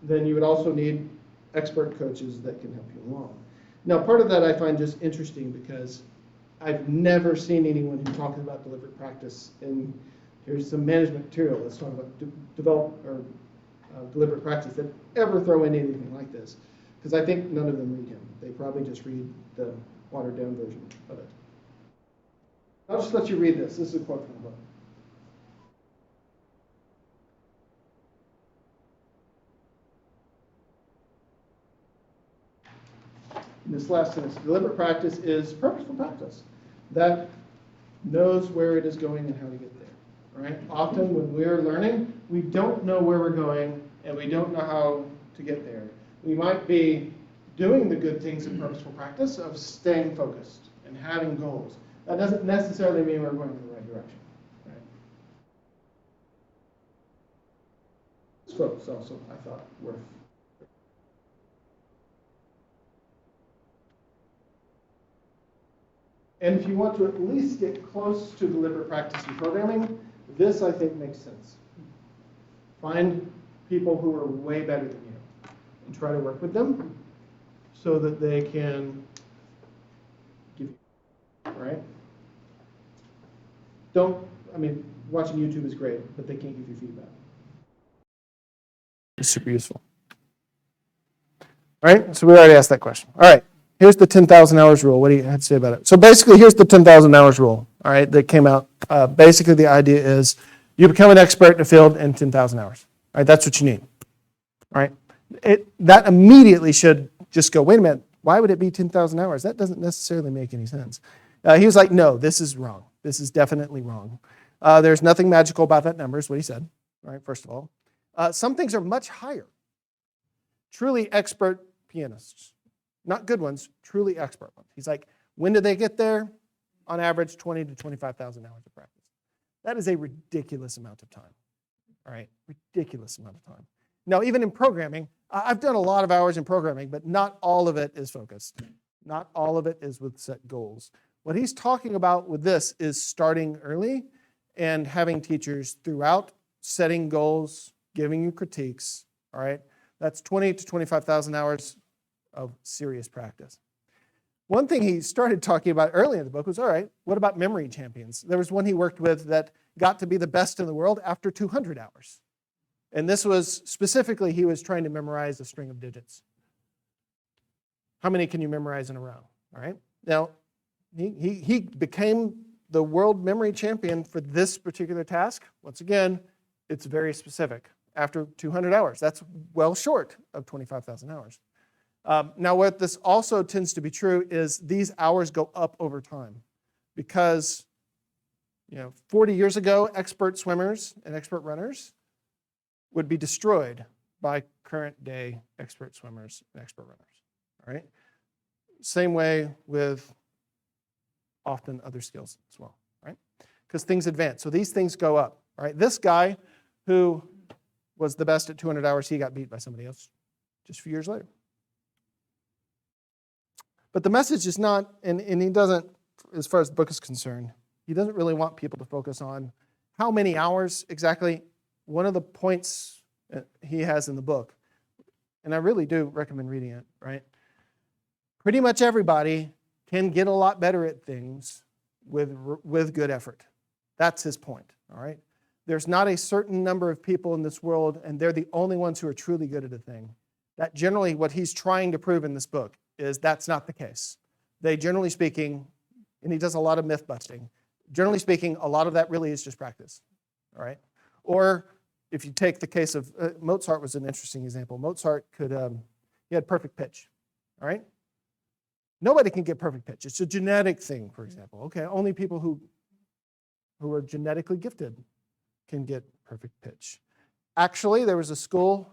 Then you would also need expert coaches that can help you along. Now, part of that I find just interesting because I've never seen anyone who talks about deliberate practice. And here's some management material that's talking about deliberate practice that ever throw in anything like this. Because I think none of them read him. They probably just read the watered down version of it. I'll just let you read this. This is a quote from the book. In this last sentence, deliberate practice is purposeful practice that knows where it is going and how to get there. Right? Often when we're learning, we don't know where we're going and we don't know how to get there. We might be doing the good things in purposeful practice of staying focused and having goals. That doesn't necessarily mean we're going in the right direction. Right? This quote's also, I thought, worth. And if you want to at least get close to deliberate practice in programming, this I think makes sense. Find people who are way better than you and try to work with them so that they can give you, right? Watching YouTube is great, but they can't give you feedback. It's super useful. All right, so we already asked that question. All right, here's the 10,000 hours rule. What do you have to say about it? So basically, here's the 10,000 hours rule, all right, that came out. Basically, the idea is you become an expert in a field in 10,000 hours. All right, that's what you need. All right, that immediately should just go, wait a minute, why would it be 10,000 hours? That doesn't necessarily make any sense. He was like, no, this is wrong. This is definitely wrong. There's nothing magical about that number, is what he said, all right, first of all. Some things are much higher. Truly expert pianists, not good ones, truly expert ones. He's like, when do they get there? On average, 20 to 25,000 hours of practice. That is a ridiculous amount of time, all right, ridiculous amount of time. Now, even in programming, I've done a lot of hours in programming, but not all of it is focused. Not all of it is with set goals. What he's talking about with this is starting early and having teachers throughout setting goals, giving you critiques, all right? That's 20 to 25,000 hours of serious practice. One thing he started talking about early in the book was, all right, what about memory champions? There was one he worked with that got to be the best in the world after 200 hours. And this was specifically, he was trying to memorize a string of digits. How many can you memorize in a row? All right. Now, he became the world memory champion for this particular task. Once again, it's very specific. After 200 hours, that's well short of 25,000 hours. Now, what this also tends to be true is these hours go up over time because, 40 years ago, expert swimmers and expert runners would be destroyed by current day expert swimmers and expert runners. All right. Same way with often other skills as well, right? Because things advance. So these things go up. All right. This guy who was the best at 200 hours, he got beat by somebody else just a few years later. But the message is not, and he doesn't, as far as the book is concerned, he doesn't really want people to focus on how many hours exactly. One of the points he has in the book, and I really do recommend reading it, right? Pretty much everybody can get a lot better at things with good effort. That's his point, all right? There's not a certain number of people in this world, and they're the only ones who are truly good at a thing. That generally what he's trying to prove in this book is that's not the case. They, generally speaking, and he does a lot of myth busting, generally speaking, a lot of that really is just practice, all right? Or if you take the case of Mozart was an interesting example. Mozart he had perfect pitch, all right? Nobody can get perfect pitch. It's a genetic thing, for example. Okay, only people who are genetically gifted can get perfect pitch. Actually, there was a school,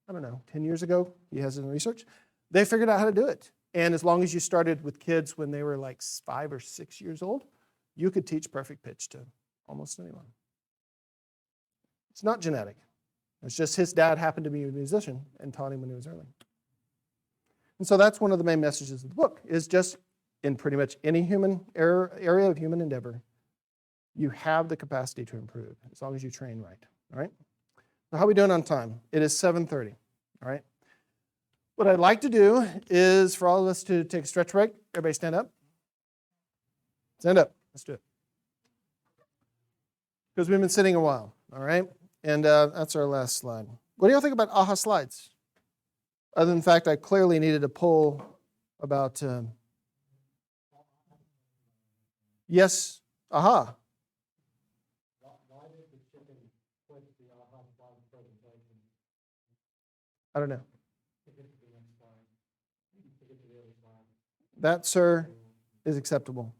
10 years ago, he has it in research, they figured out how to do it. And as long as you started with kids when they were like 5 or 6 years old, you could teach perfect pitch to almost anyone. It's not genetic. It's just his dad happened to be a musician and taught him when he was early. And so that's one of the main messages of the book, is just in pretty much any human area of human endeavor, you have the capacity to improve as long as you train right, all right? So how are we doing on time? It is 7:30, all right? What I'd like to do is for all of us to take a stretch break. Everybody stand up. Stand up. Let's do it. Because we've been sitting a while, all right? And that's our last slide. What do y'all think about AHA slides? Other than the fact I clearly needed to pull about, yes, AHA. Why did the chicken quit the AHA slide presentation? I don't know. To get to the next slide. To get to the other slide. That, sir, is acceptable.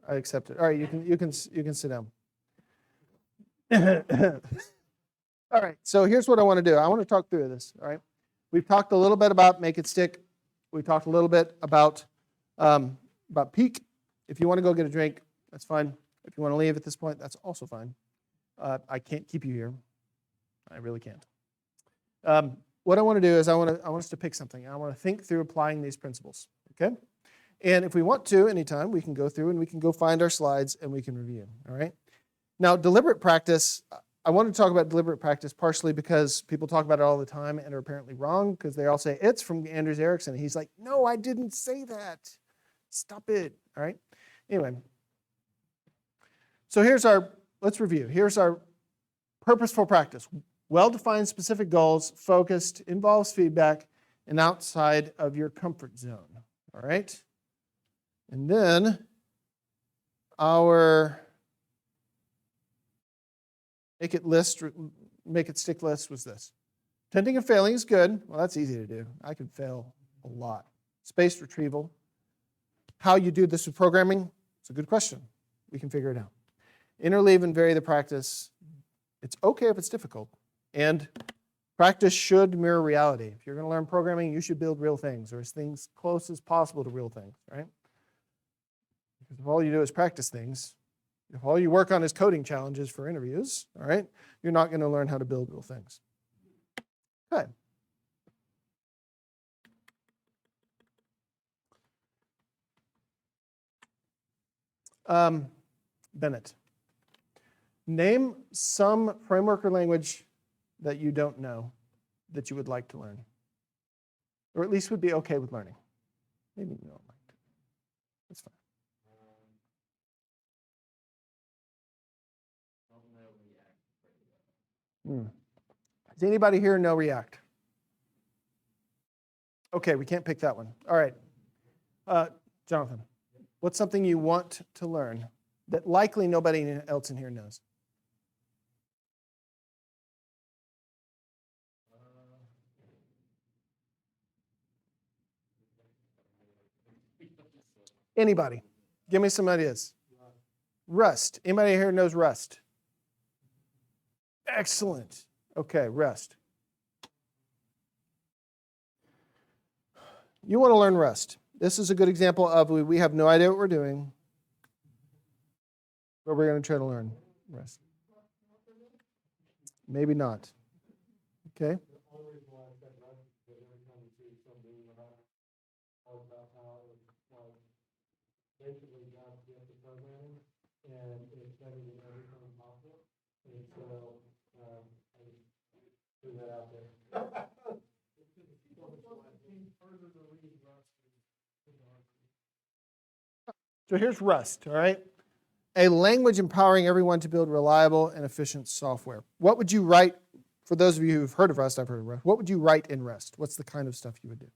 I accept it. All right, you can sit down. All right, so here's what I want to do. I want to talk through this, all right? We've talked a little bit about make it stick. We talked a little bit about peak. If you want to go get a drink, that's fine. If you want to leave at this point, that's also fine. I can't keep you here. I really can't. What I want to do is I want us to pick something. I want to think through applying these principles, okay? And if we want to, anytime, we can go through and we can go find our slides and we can review, all right? Now, deliberate practice, I want to talk about deliberate practice partially because people talk about it all the time and are apparently wrong because they all say, it's from Anders Ericsson. He's like, no, I didn't say that. Stop it, all right? Anyway, so let's review. Here's our purposeful practice. Well-defined specific goals, focused, involves feedback, and outside of your comfort zone. All right? And then our make it stick list was this. Attempting and failing is good. Well, that's easy to do. I can fail a lot. Spaced retrieval. How you do this with programming? It's a good question. We can figure it out. Interleave and vary the practice. It's okay if it's difficult. And practice should mirror reality. If you're going to learn programming, you should build real things, or as things close as possible to real things, right? Because if all you do is practice things, if all you work on is coding challenges for interviews, all right, you're not going to learn how to build real things. Okay. Bennett, name some framework or language that you don't know that you would like to learn, or at least would be okay with learning. Maybe you don't like it. That's fine. Does anybody here know React? Okay, we can't pick that one. All right. Jonathan, what's something you want to learn that likely nobody else in here knows? Anybody? Give me some ideas. Rust. Anybody here knows Rust? Excellent. Okay, Rust. You want to learn Rust. This is a good example of we have no idea what we're doing, but we're going to try to learn Rust. Maybe not. Okay. Basically, God's gift to programming, and it's better than everything possible. And so, I just threw that out there. So here's Rust, all right? A language empowering everyone to build reliable and efficient software. What would you write, for those of you who've heard of Rust, I've heard of Rust, what would you write in Rust? What's the kind of stuff you would do?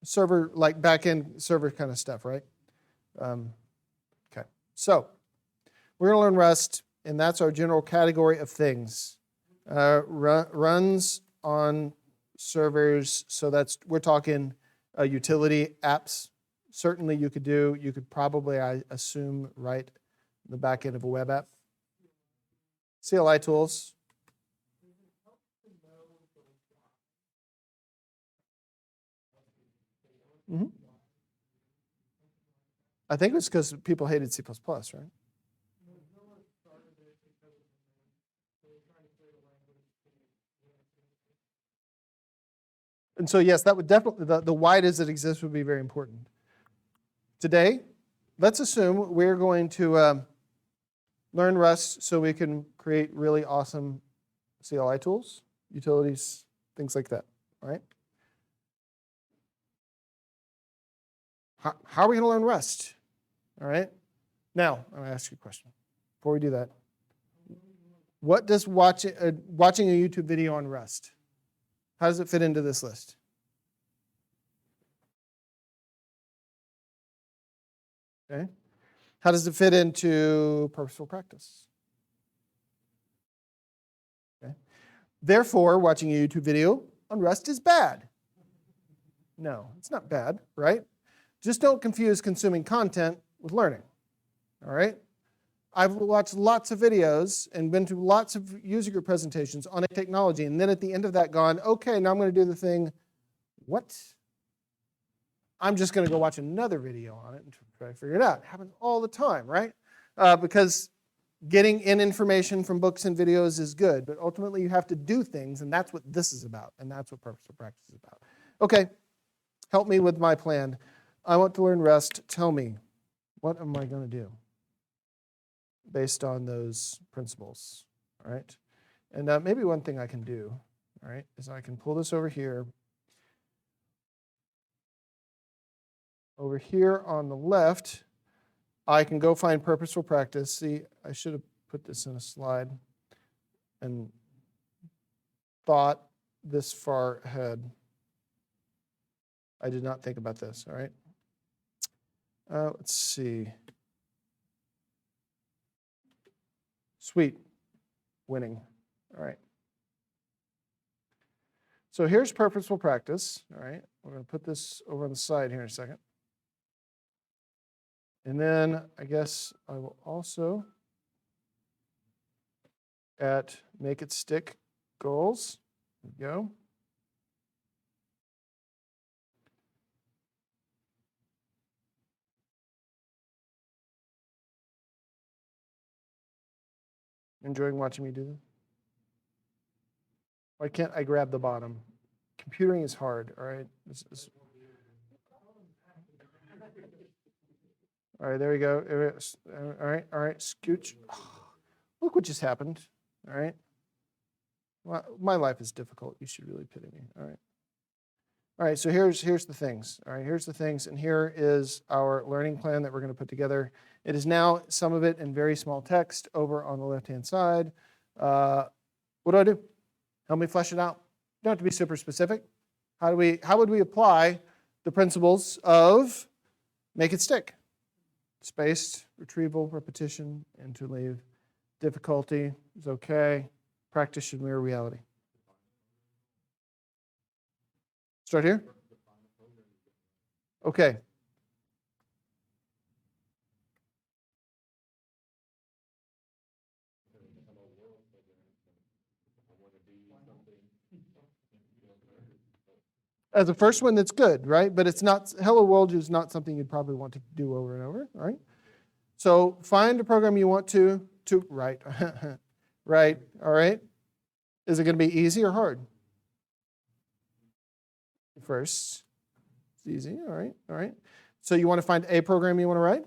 Server, like back-end server kind of stuff, right? Okay, so we're going to learn Rust, and that's our general category of things. Runs on servers, so we're talking utility apps. Certainly you could probably, I assume, write the back end of a web app. CLI tools. Mm-hmm. I think it's because people hated C++, right? And so, yes, that would definitely, the why does it exist would be very important. Today, let's assume we're going to learn Rust so we can create really awesome CLI tools, utilities, things like that, all right? How are we going to learn Rust? All right? Now, I'm going to ask you a question. Before we do that, what does watching a YouTube video on Rust, how does it fit into this list? Okay. How does it fit into purposeful practice? Okay. Therefore, watching a YouTube video on Rust is bad. No, it's not bad, right? Just don't confuse consuming content with learning, all right? I've watched lots of videos and been to lots of user group presentations on a technology, and then at the end of that gone, okay, now I'm going to do the thing, what? I'm just going to go watch another video on it and try to figure it out. It happens all the time, right? Because getting in information from books and videos is good, but ultimately you have to do things, and that's what this is about, and that's what purposeful practice is about. Okay, help me with my plan. I want to learn Rust. Tell me, what am I going to do based on those principles, all right? And maybe one thing I can do, all right, is I can pull this over here. Over here on the left, I can go find purposeful practice. See, I should have put this in a slide and thought this far ahead. I did not think about this, all right? Let's see. Sweet. Winning. All right. So here's purposeful practice, all right? We're going to put this over on the side here in a second. And then I guess I will also at make it stick goals. There we go. Enjoying watching me do this? Why can't I grab the bottom? Computing is hard, all right? All right, there we go. All right, scooch. Look what just happened, all right? Well, my life is difficult. You should really pity me, all right? All right, so here's the things, all right? Here's the things, and here is our learning plan that we're going to put together. It is now some of it in very small text over on the left-hand side. What do I do? Help me flesh it out. You don't have to be super specific. How would we apply the principles of make it stick? Spaced, retrieval, repetition, interleave. Difficulty is okay. Practice should mirror reality. Start here? Okay. As a first one, that's good, right? But it's not, hello world is not something you'd probably want to do over and over, all right? So find a program you want to write. Right, all right? Is it going to be easy or hard? First, it's easy, all right. So you want to find a program you want to write?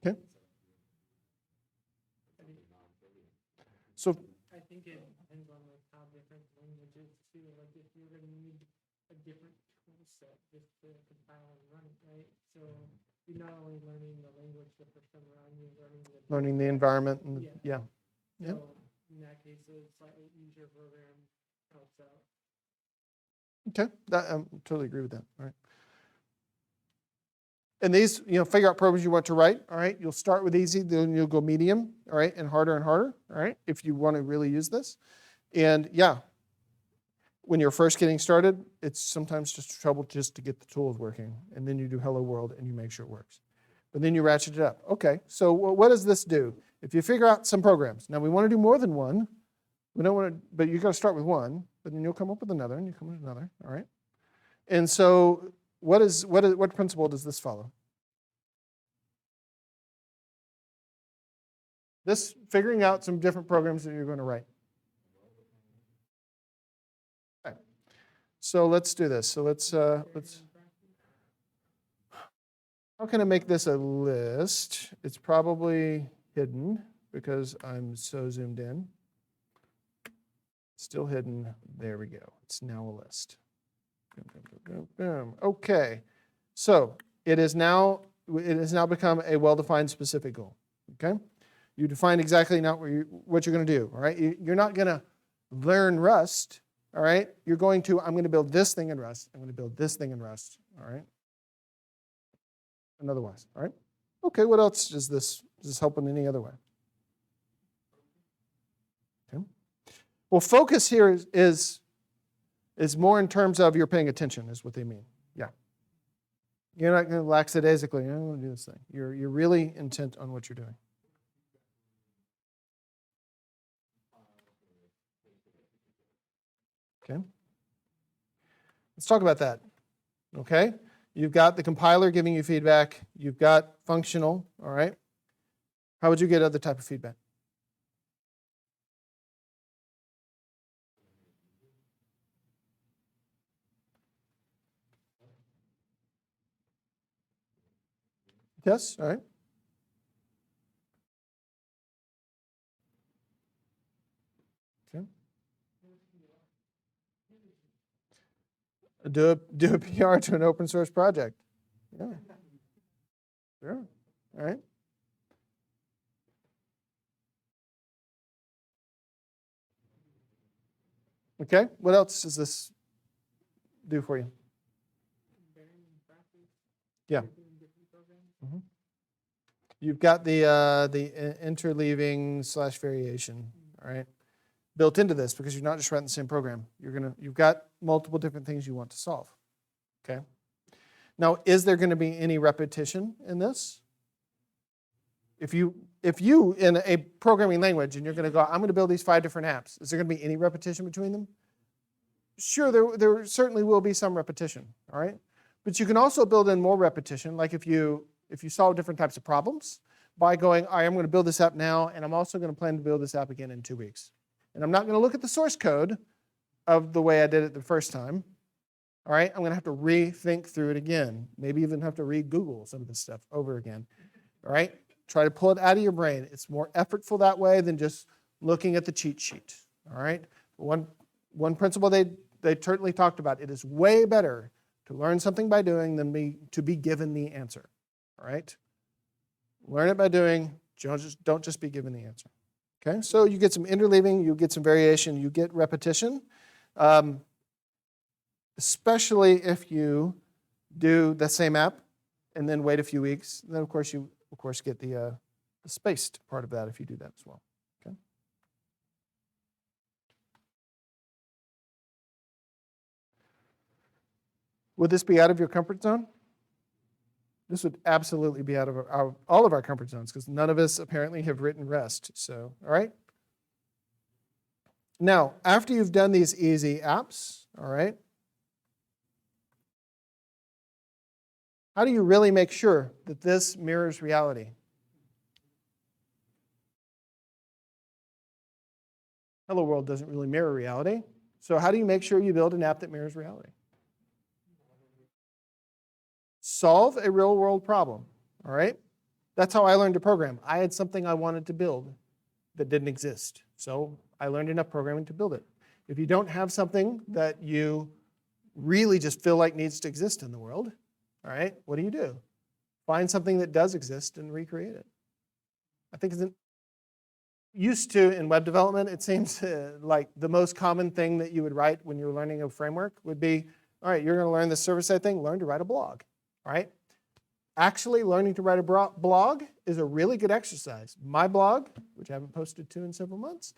Okay. So I think it depends on like how different languages too. Like if you're going to need a different tool set just to compile and run it, right? So you're not only learning the language the first time around, you're learning the environment and yeah. So in that case, a slightly easier program helps out. Okay, I totally agree with that. All right. And these, figure out programs you want to write. All right, you'll start with easy, then you'll go medium. All right, and harder. All right, if you want to really use this. And yeah, when you're first getting started, it's sometimes just trouble just to get the tools working, and then you do Hello World and you make sure it works. But then you ratchet it up. Okay, so what does this do? If you figure out some programs, now we want to do more than one. We don't want to, but you got to start with one. But then you'll come up with another, and you come up with another. All right, and so. What principle does this follow? This figuring out some different programs that you're going to write. Okay. So let's do this. So let's. How can I make this a list? It's probably hidden because I'm so zoomed in. Still hidden. There we go. It's now a list. Boom. Okay, so it has now become a well-defined specific goal. Okay, you define exactly not what you're going to do. All right, you're not going to learn Rust. All right, I'm going to build this thing in Rust. I'm going to build this thing in Rust. All right, and otherwise. All right. Okay, what else does this help in any other way? Okay. Well, focus here is more in terms of you're paying attention, is what they mean. Yeah. You're not going to lackadaisically, I want to do this thing. You're really intent on what you're doing. Okay. Let's talk about that. Okay. You've got the compiler giving you feedback. You've got functional, all right? How would you get other type of feedback? Yes, all right. Okay. Do a PR to an open source project. Yeah. Sure. All right. Okay. What else does this do for you? Yeah. Mm-hmm. You've got the interleaving / variation, all right, built into this because you're not just writing the same program. You've got multiple different things you want to solve. Okay. Now, is there going to be any repetition in this? If you in a programming language and you're going to go, I'm going to build these 5 different apps, is there going to be any repetition between them? Sure, there certainly will be some repetition, all right? But you can also build in more repetition, like if you solve different types of problems by going, all right, I'm going to build this app now, and I'm also going to plan to build this app again in 2 weeks. And I'm not going to look at the source code of the way I did it the first time. All right, I'm going to have to rethink through it again. Maybe even have to re-Google some of this stuff over again. All right, try to pull it out of your brain. It's more effortful that way than just looking at the cheat sheet. All right, one principle they certainly talked about, it is way better to learn something by doing than to be given the answer. All right, learn it by doing. Don't just be given the answer. Okay, so you get some interleaving, you get some variation, you get repetition. Especially if you do the same app and then wait a few weeks. And then, of course, you get the spaced part of that if you do that as well. Okay. Would this be out of your comfort zone? This would absolutely be out of all of our comfort zones because none of us apparently have written REST. So, all right. Now, after you've done these easy apps, all right, how do you really make sure that this mirrors reality? Hello World doesn't really mirror reality. So how do you make sure you build an app that mirrors reality? Solve a real world problem, all right? That's how I learned to program. I had something I wanted to build that didn't exist. So I learned enough programming to build it. If you don't have something that you really just feel like needs to exist in the world, all right, what do? Find something that does exist and recreate it. I think used to in web development, it seems like the most common thing that you would write when you're learning a framework would be, all right, you're going to learn this server-side thing, learn to write a blog, all right? Actually, learning to write a blog is a really good exercise. My blog, which I haven't posted to in several months,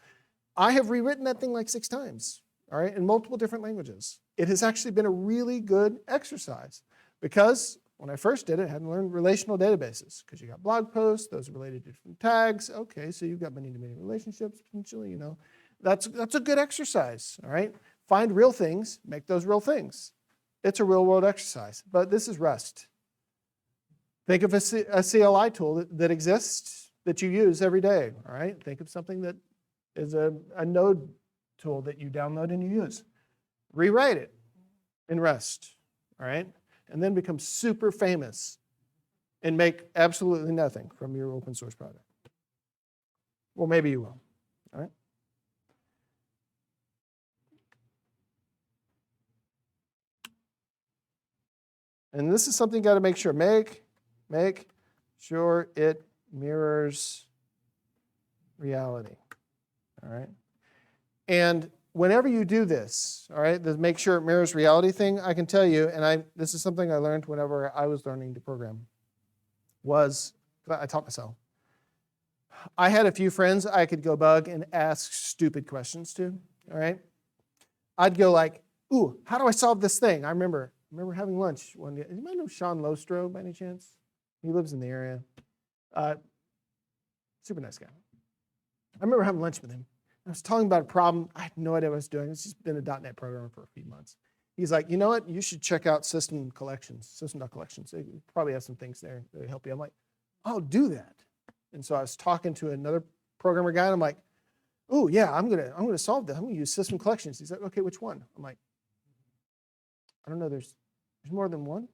I have rewritten that thing like 6 times, all right, in multiple different languages. It has actually been a really good exercise. Because when I first did it, I hadn't learned relational databases because you got blog posts, those are related to different tags. Okay, so you've got many relationships potentially, you know. That's a good exercise, all right? Find real things, make those real things. It's a real world exercise, but this is REST. Think of a CLI tool that exists that you use every day, all right? Think of something that is a node tool that you download and you use. Rewrite it in REST, all right? And then become super famous and make absolutely nothing from your open source project. Well, maybe you will, all right? And this is something you got to make sure. Make sure it mirrors reality, all right? And whenever you do this, all right, the make sure it mirrors reality thing, I can tell you, and this is something I learned whenever I was learning to program, I taught myself. I had a few friends I could go bug and ask stupid questions to, all right? I'd go like, ooh, how do I solve this thing? I remember having lunch one day. You might know Sean Lostro by any chance? He lives in the area. Super nice guy. I remember having lunch with him. I was talking about a problem. I had no idea what I was doing. I've just been a .NET programmer for a few months. He's like, you know what? You should check out system.collections. They probably have some things there that help you. I'm like, I'll do that. And so I was talking to another programmer guy, and I'm like, oh yeah, I'm gonna solve that. I'm gonna use system collections. He's like, okay, which one? I'm like, I don't know. There's more than one.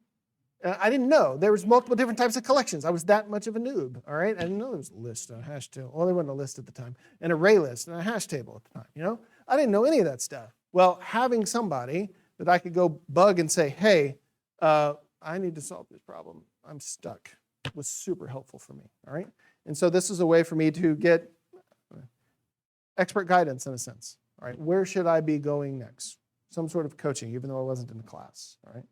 I didn't know there was multiple different types of collections. I was that much of a noob, all right? I didn't know there was a list, a hash table. Well, there wasn't a list at the time. An array list and a hash table at the time, you know? I didn't know any of that stuff. Well, having somebody that I could go bug and say, hey, I need to solve this problem. I'm stuck. It was super helpful for me, all right? And so this is a way for me to get expert guidance in a sense, all right? Where should I be going next? Some sort of coaching, even though I wasn't in the class, all right?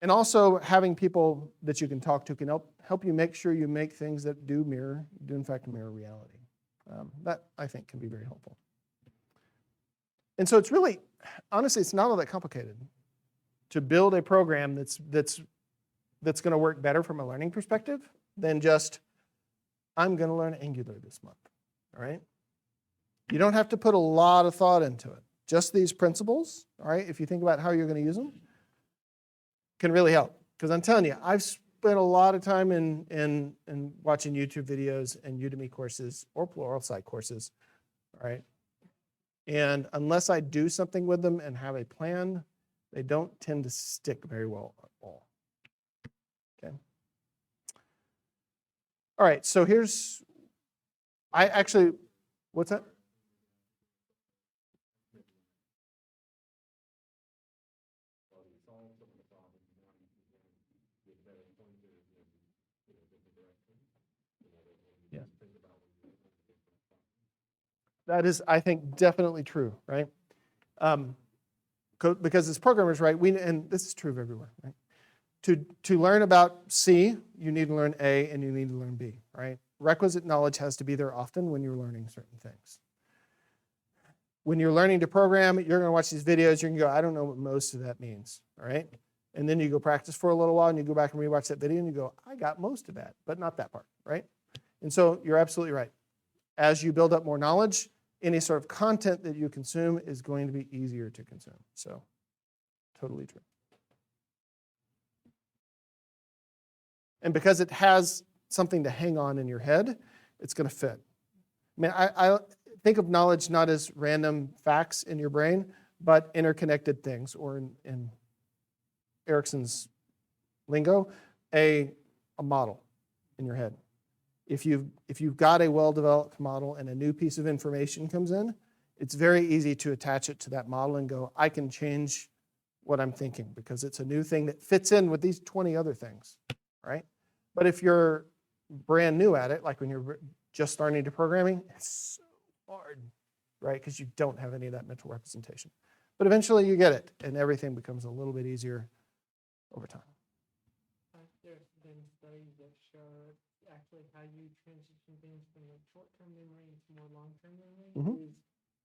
And also having people that you can talk to can help you make sure you make things that do in fact mirror reality. That, I think, can be very helpful. And so it's really, honestly, it's not all that complicated to build a program that's going to work better from a learning perspective than just, I'm going to learn Angular this month, all right? You don't have to put a lot of thought into it. Just these principles, all right, if you think about how you're going to use them, can really help. Because I'm telling you, I've spent a lot of time in watching YouTube videos and Udemy courses or Pluralsight courses, all right? And unless I do something with them and have a plan, they don't tend to stick very well at all. Okay. All right, so what's that? Yeah. That is, I think, definitely true, right? Because as programmers, right, and this is true of everywhere, right? To learn about C, you need to learn A and you need to learn B, right? Requisite knowledge has to be there often when you're learning certain things. When you're learning to program, you're going to watch these videos, you're going to go, I don't know what most of that means, all right? And then you go practice for a little while and you go back and rewatch that video and you go, I got most of that, but not that part, right? And so you're absolutely right. As you build up more knowledge, any sort of content that you consume is going to be easier to consume. So, totally true. And because it has something to hang on in your head, it's going to fit. I mean, I think of knowledge not as random facts in your brain, but interconnected things, or in Erickson's lingo, a model in your head. If you've got a well-developed model and a new piece of information comes in, it's very easy to attach it to that model and go, I can change what I'm thinking because it's a new thing that fits in with these 20 other things, right? But if you're brand new at it, like when you're just starting to programming, it's so hard, right? Because you don't have any of that mental representation. But eventually you get it, and everything becomes a little bit easier over time. There's been studies that show actually how you transition things from like short-term memory into more long-term memory is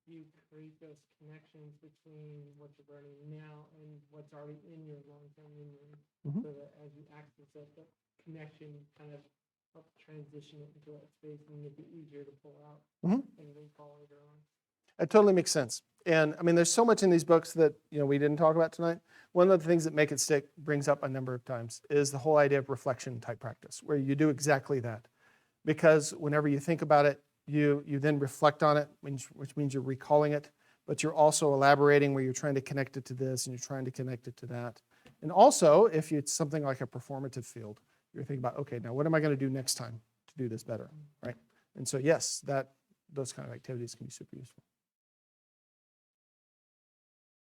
you create those connections between what you're learning now and what's already in your long-term memory, so that as you access it, that connection kind of helps transition it into that space and make it easier to pull out and recall later on. It totally makes sense. And I mean, there's so much in these books that we didn't talk about tonight. One of the things that Make It Stick brings up a number of times is the whole idea of reflection type practice, where you do exactly that. Because whenever you think about it, you then reflect on it, which means you're recalling it, but you're also elaborating where you're trying to connect it to this and you're trying to connect it to that. And also, if it's something like a performative field, you're thinking about, okay, now what am I going to do next time to do this better, right? And so yes, those kind of activities can be super useful.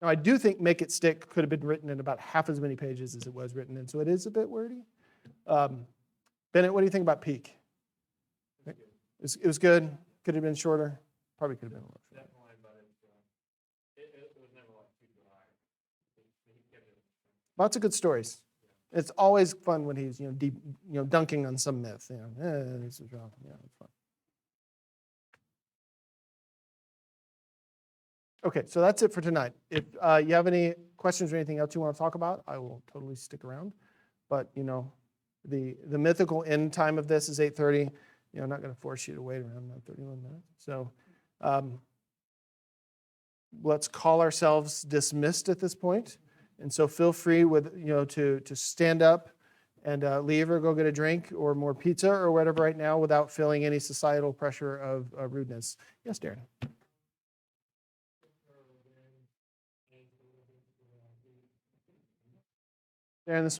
Now, I do think Make It Stick could have been written in about half as many pages as it was written in, so it is a bit wordy. Bennett, what do you think about Peak? It was good. Could have been shorter. Probably could have been a little shorter. Definitely, but it was never like too dry. Lots of good stories. It's always fun when he's dunking on some myth. This is wrong. Yeah, it's fun. Okay, so that's it for tonight. If you have any questions or anything else you want to talk about, I will totally stick around. But the mythical end time of this is 8:30. I'm not going to force you to wait around 31 minutes. So let's call ourselves dismissed at this point. And so feel free to stand up and leave or go get a drink or more pizza or whatever right now without feeling any societal pressure of rudeness. Yes, Darren. Darren, this